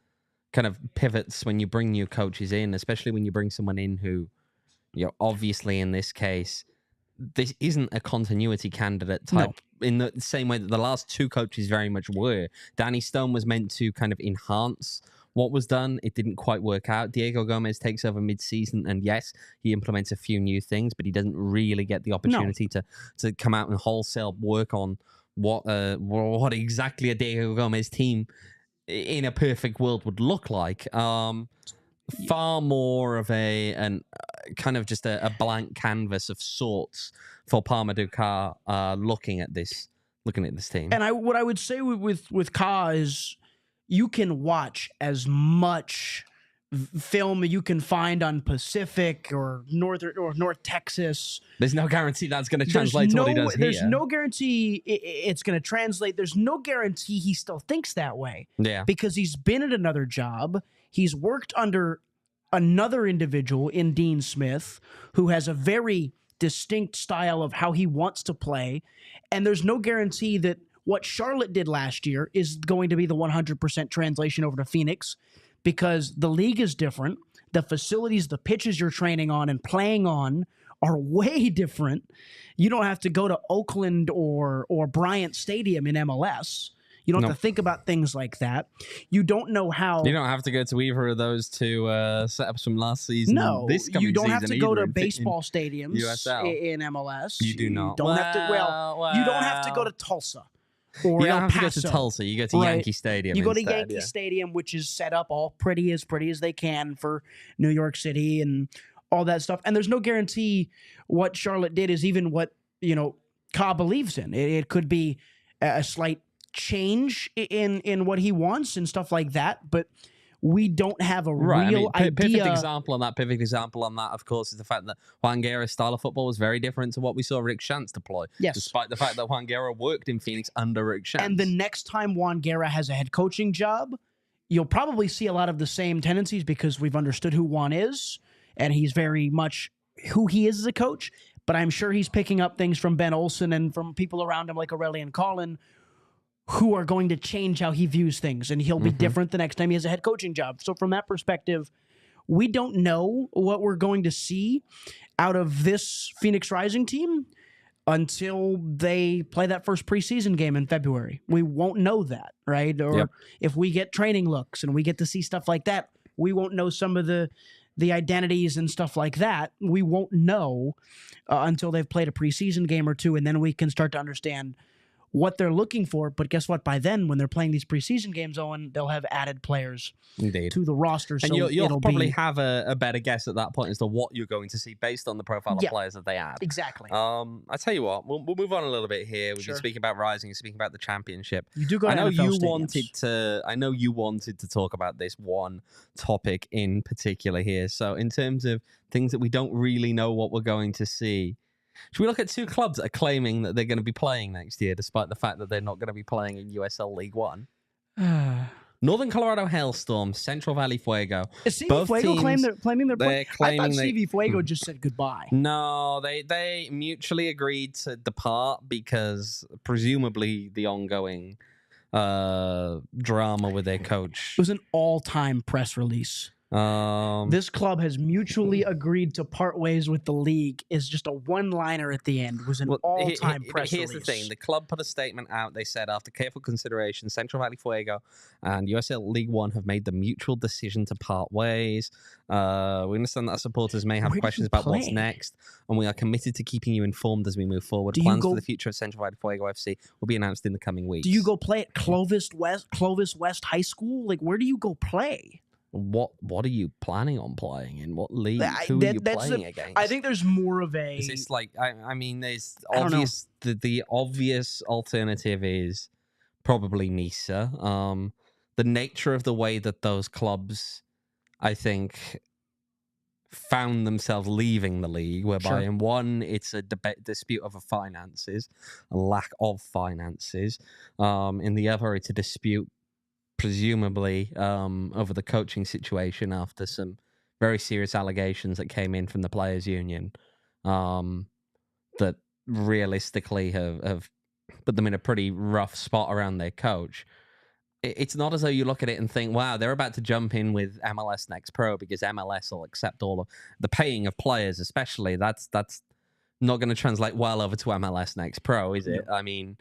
kind of pivots when you bring new coaches in, especially when you bring someone in who, obviously in this case, this isn't a continuity candidate type in the same way that the last 2 coaches very much were. Danny Stone was meant to kind of enhance what was done. It didn't quite work out. Diego Gomez takes over mid-season, and yes, he implements a few new things, but he doesn't really get the opportunity to come out and wholesale work on what exactly a Diego Gomez team in a perfect world would look like. Far more of a kind of just a blank canvas of sorts for Palma Ducar looking at this team. And what I would say with Ka is, you can watch as much film you can find on Pacific or North Texas. There's no guarantee that's going to translate to what he does here. There's no guarantee it's going to translate. There's no guarantee he still thinks that way. Yeah. Because he's been at another job. He's worked under another individual in Dean Smith, who has a very distinct style of how he wants to play. And there's no guarantee that what Charlotte did last year is going to be the 100% translation over to Phoenix, because the league is different. The facilities, the pitches you're training on and playing on are way different. You don't have to go to Oakland or Bryant Stadium in MLS. You don't have to think about things like that. You don't know how. You don't have to go to either of those 2 setups from last season. No, this coming you don't have to go to in baseball stadiums USL. in MLS. You do not. You don't have to. You don't have to go to Tulsa. Or you don't El have Paso. to go to Tulsa. You go to Yankee Stadium. You go instead, to Yankee Stadium, which is set up all pretty as they can for New York City and all that stuff. And there's no guarantee what Charlotte did is even what Ka believes in. It could be a slight change in what he wants and stuff like that, but we don't have a real idea. Perfect example on that, of course, is the fact that Juan Guerra's style of football was very different to what we saw Rick Shantz deploy. Yes. Despite the fact that Juan Guerra worked in Phoenix under Rick Shantz. And the next time Juan Guerra has a head coaching job, you'll probably see a lot of the same tendencies, because we've understood who Juan is, and he's very much who he is as a coach. But I'm sure he's picking up things from Ben Olsen and from people around him like Aurelian Collin, who are going to change how he views things, and he'll be different the next time he has a head coaching job. So from that perspective, we don't know what we're going to see out of this Phoenix Rising team until they play that first preseason game in February. We won't know that, right? Or if we get training looks and we get to see stuff like that, we won't know some of the the identities and stuff like that, we won't know until they've played a preseason game or two, and then we can start to understand what they're looking for. But guess what? By then, when they're playing these preseason games, Owen, they'll have added players to the roster. And so you'll probably have a better guess at that point as to what you're going to see based on the profile of players that they add. Exactly. I tell you what, we'll move on a little bit here. We've been speaking about Rising, speaking about the championship. You do go to I know NFL you wanted to talk about this one topic in particular here. So in terms of things that we don't really know what we're going to see, should we look at two clubs that are claiming that they're going to be playing next year, despite the fact that they're not going to be playing in USL League One? Northern Colorado Hailstorm, Central Valley Fuego. Is CV Fuego claiming they're playing? I thought CV Fuego just said goodbye. No, they mutually agreed to depart because presumably the ongoing drama with their coach. It was an all-time press release. This club has mutually agreed to part ways with the league is just a one-liner at the end. It was an all-time press release. Here's the thing. The club put a statement out. They said, after careful consideration, Central Valley Fuego and USL League One have made the mutual decision to part ways. We understand that supporters may have questions about what's next, and we are committed to keeping you informed as we move forward. Plans for the future of Central Valley Fuego FC will be announced in the coming weeks. Do you go play at Clovis West High School? Like, where do you go play? What are you planning on playing in? What league? Who are you playing against? I think there's more of a... Is this like... I mean, there's obvious... The obvious alternative is probably Nisa. The nature of the way that those clubs, I think, found themselves leaving the league, whereby in one, it's a dispute over finances, a lack of finances. In the other, it's a dispute presumably over the coaching situation after some very serious allegations that came in from the players' union that realistically have put them in a pretty rough spot around their coach. It's not as though you look at it and think, wow, they're about to jump in with MLS Next Pro because MLS will accept all of the paying of players, especially. That's not going to translate well over to MLS Next Pro, is it? I mean...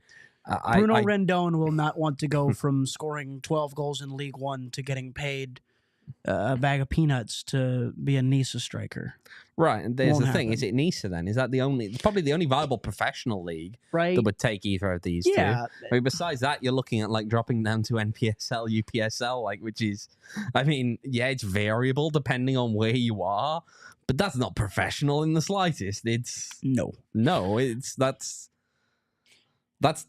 Bruno Rendon will not want to go from scoring 12 goals in League One to getting paid a bag of peanuts to be a Nisa striker. Right, and there's the thing. Is it Nisa then? Is that probably the only viable professional league that would take either of these two? I mean, besides that, you're looking at like dropping down to NPSL, UPSL, which is, I mean, it's variable depending on where you are, but that's not professional in the slightest. It's that's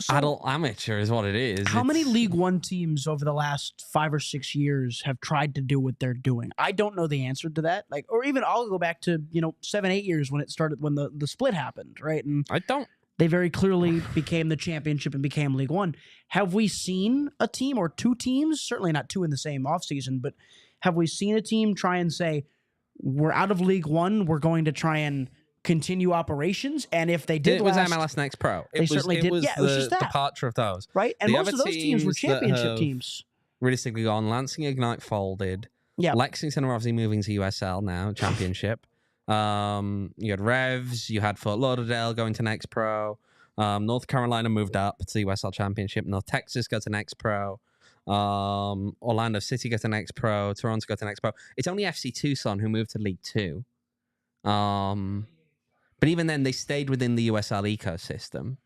adult amateur is what it is. How many League One teams over the last 5 or 6 years have tried to do what they're doing? I don't know the answer to that. Like, or even I'll go back to 7-8 years when it started, when the split happened, right? And I don't. They very clearly became the championship and became League One. Have we seen a team or two teams? Certainly not two in the same offseason, but have we seen a team try and say, we're out of League One, we're going to try and continue operations? And if they did, it was MLS Next Pro. They certainly did. It was the departure of those, right? And most of those teams were championship teams. Realistically gone. Lansing Ignite folded. Yeah. Lexington are obviously moving to USL now, championship. You had Revs. You had Fort Lauderdale going to Next Pro. North Carolina moved up to the USL Championship. North Texas go to Next Pro. Orlando City go to Next Pro. Toronto go to Next Pro. It's only FC Tucson who moved to League Two. But even then, they stayed within the USL ecosystem.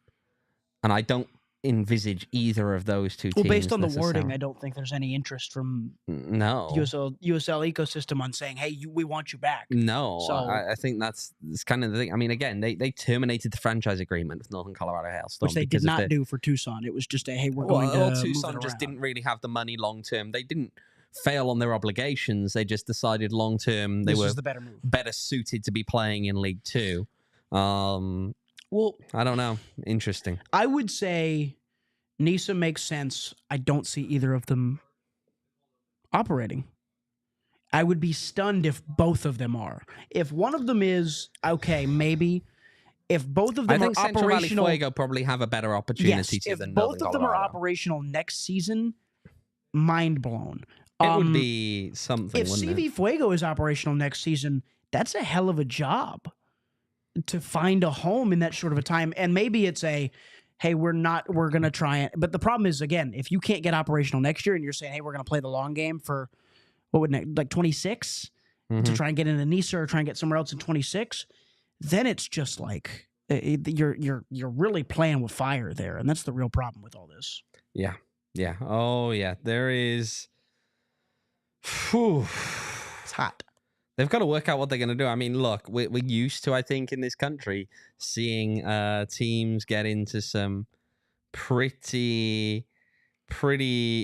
And I don't envisage either of those two teams. Well, based on the wording, I don't think there's any interest from USL ecosystem on saying, hey, we want you back. No, so, I think that's kind of the thing. I mean, again, they terminated the franchise agreement with Northern Colorado Hailstorm. Which they did not do for Tucson. It was just hey, we're going to Tucson just didn't really have the money long term. They didn't fail on their obligations. They just decided long term they were the better move. Better suited to be playing in League Two. Well, I don't know. Interesting. I would say Nisa makes sense. I don't see either of them operating. I would be stunned if both of them are. If one of them is, okay, maybe. If both of them are operational... I think Central Valley Fuego probably have a better opportunity than Northern Colorado. If both of them are operational next season, mind blown. It would be something, if CV Fuego is operational next season, that's a hell of a job to find a home in that short of a time. And maybe it's hey, we're going to try it. But the problem is, again, if you can't get operational next year and you're saying, hey, we're going to play the long game for, 26? to try and get into NISA or try and get somewhere else in 26, then it's just like you're really playing with fire there, and that's the real problem with all this. Yeah. Oh yeah, there is. Whew. It's hot. They've got to work out what they're going to do. I mean, look, we're used to, I think, in this country, seeing teams get into some pretty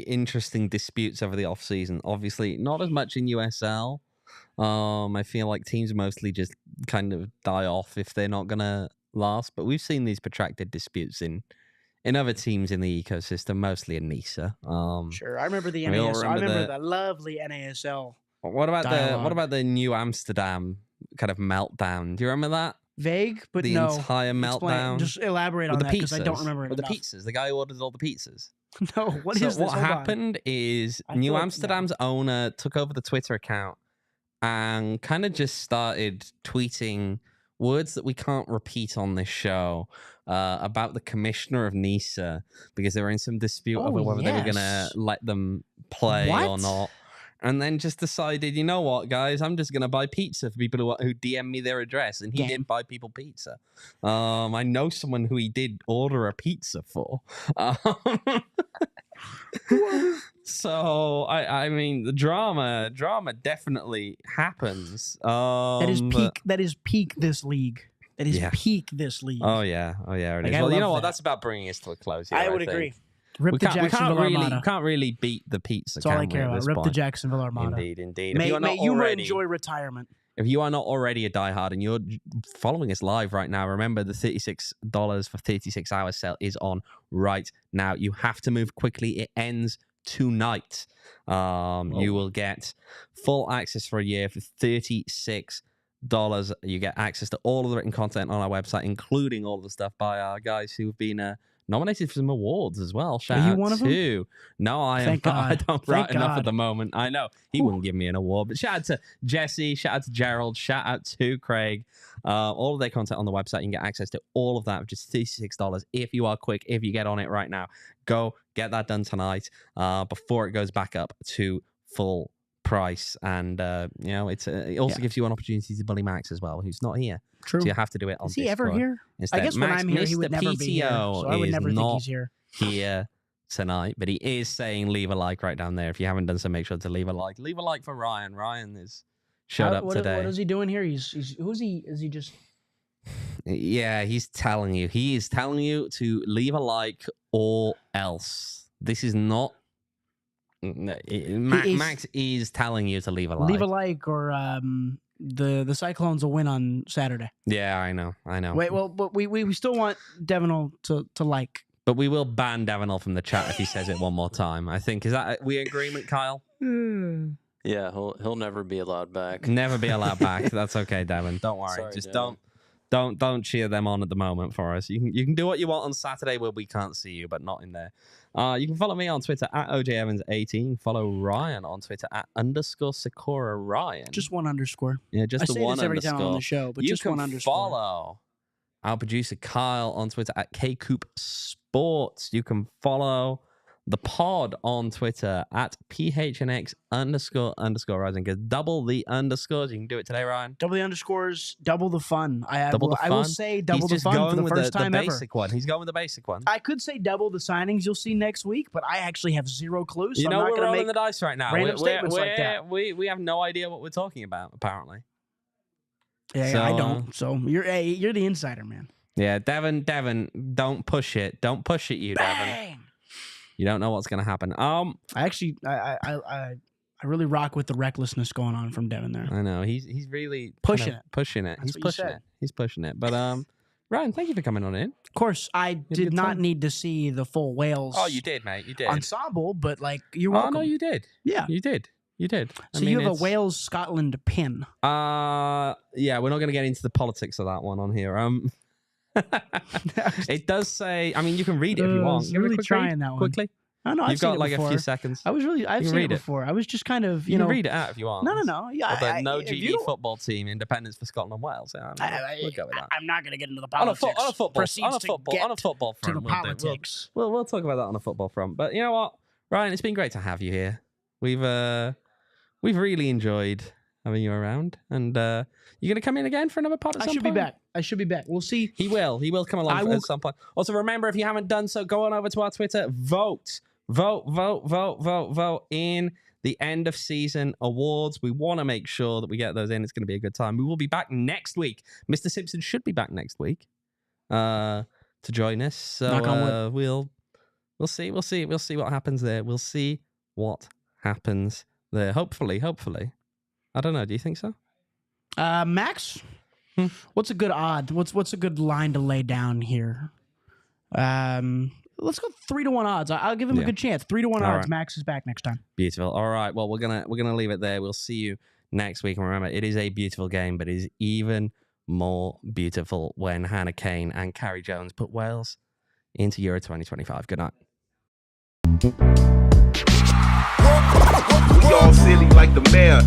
interesting disputes over the offseason. Obviously, not as much in USL. I feel like teams mostly just kind of die off if they're not going to last. But we've seen these protracted disputes in other teams in the ecosystem, mostly in NISA. Sure, I remember the NASL. I remember the lovely NASL. What about the New Amsterdam kind of meltdown? Do you remember that? Vague, but the no. Entire meltdown. Just elaborate on that because I don't remember it. With the pizzas, the guy who ordered all the pizzas. No, what is this? What happened is New Amsterdam's owner took over the Twitter account and kind of just started tweeting words that we can't repeat on this show about the commissioner of NISA because they were in some dispute over whether they were going to let them play or not. And then just decided, you know what, guys, I'm just going to buy pizza for people who DM me their address. And he did buy people pizza. I know someone who he did order a pizza for. So, I mean, the drama definitely happens. That is peak this league. That is peak this league. Oh, yeah, it is. Well, you know what? That's about bringing us to a close here, I would agree. Rip the Jacksonville Armada. We can't really beat the pizza. That's all I care about. Rip the Jacksonville Armada. Indeed. May you enjoy retirement. If you are not already a diehard and you're following us live right now, remember the $36 for 36 hours sale is on right now. You have to move quickly. It ends tonight. You will get full access for a year for $36. You get access to all of the written content on our website, including all of the stuff by our guys who've been nominated for some awards as well. Shout out one of them? To no, I am. I don't write enough at the moment. I know he wouldn't give me an award, but shout out to Jesse, shout out to Gerald, shout out to Craig. All of their content on the website. You can get access to all of that for just $36 if you are quick. If you get on it right now, go get that done tonight before it goes back up to full price. And it also gives you an opportunity to bully Max as well, who's not here. True. So you have to do it on Discord. Is he ever here? I guess when I'm here, he would never be here. So I would never think he's here. Here tonight, but he is saying leave a like right down there. If you haven't done so, make sure to leave a like. Leave a like for Ryan. Ryan is showed up today. What is he doing here? Who's he? Is he just? Yeah, he's telling you. He is telling you to leave a like or else. This is not. Max is telling you to leave a like. Leave a like or the Cyclones will win on Saturday. Yeah, I know. Wait, well, but we still want Devenol to like. But we will ban Devenol from the chat if he says it one more time. I think is that we agreement, Kyle? Yeah, he'll never be allowed back. Never be allowed back. That's okay, Devin. Don't worry. Sorry, just Devin. don't cheer them on at the moment for us. You can do what you want on Saturday where we can't see you, but not in there. You can follow me on Twitter at OJEvans18. Follow Ryan on Twitter at _Sykora Ryan. Just one underscore. Yeah, just the one underscore. Every time on the show, but just one underscore. Follow our producer Kyle on Twitter at KCoop Sports. You can follow the pod on Twitter at PHNX _ Rising. Double the underscores. You can do it today, Ryan. Double the underscores, double the fun. I will say double the fun for the first time ever. Basic one. He's going with the basic one. I could say double the signings you'll see next week, but I actually have zero clues. So You know, I'm not we're going to rolling make the dice right now. random statements like that. We have no idea what we're talking about, apparently. Yeah, I don't. So you're the insider, man. Yeah, Devin, don't push it. Don't push it, you, Bang! Devin. You don't know what's going to happen. I actually, I really rock with the recklessness going on from Devin there. I know he's really pushing it. He's pushing it. But Ryan, thank you for coming on in. Of course, I did not need to see the full Wales. Oh, you did, mate. You did ensemble, but like you're welcome. Oh no, you did. Yeah, you did. So you have a Wales Scotland pin. Yeah, we're not going to get into the politics of that one on here. It does say. I mean, you can read it if you want. Really trying that one quickly. I know. You've got like a few seconds. I've seen it before. I was just kind of, you can read it out if you want. No. Yeah, the no GB football team, independence for Scotland and Wales. Yeah, we'll go with that. I'm not going to get into the politics. On a football front. To the politics. We'll talk about that on a football front. But you know what, Ryan, it's been great to have you here. We've really enjoyed having you around. And you're going to come in again for another pod at some point? I should be back. We'll see. He will come along at some point. Also, remember, if you haven't done so, go on over to our Twitter. Vote in the end of season awards. We want to make sure that we get those in. It's going to be a good time. We will be back next week. Mr. Simpson should be back next week to join us. So we'll see what happens there. We'll see what happens there. Hopefully. I don't know. Do you think so? Max, what's a good odd? What's a good line to lay down here? Let's go 3-1 odds. I'll give him a good chance. 3-1 odds. Right. Max is back next time. Beautiful. All right. Well, we're gonna leave it there. We'll see you next week. And remember, it is a beautiful game, but it is even more beautiful when Hannah Kane and Carrie Jones put Wales into Euro 2025. Good night. We all silly like the mayor.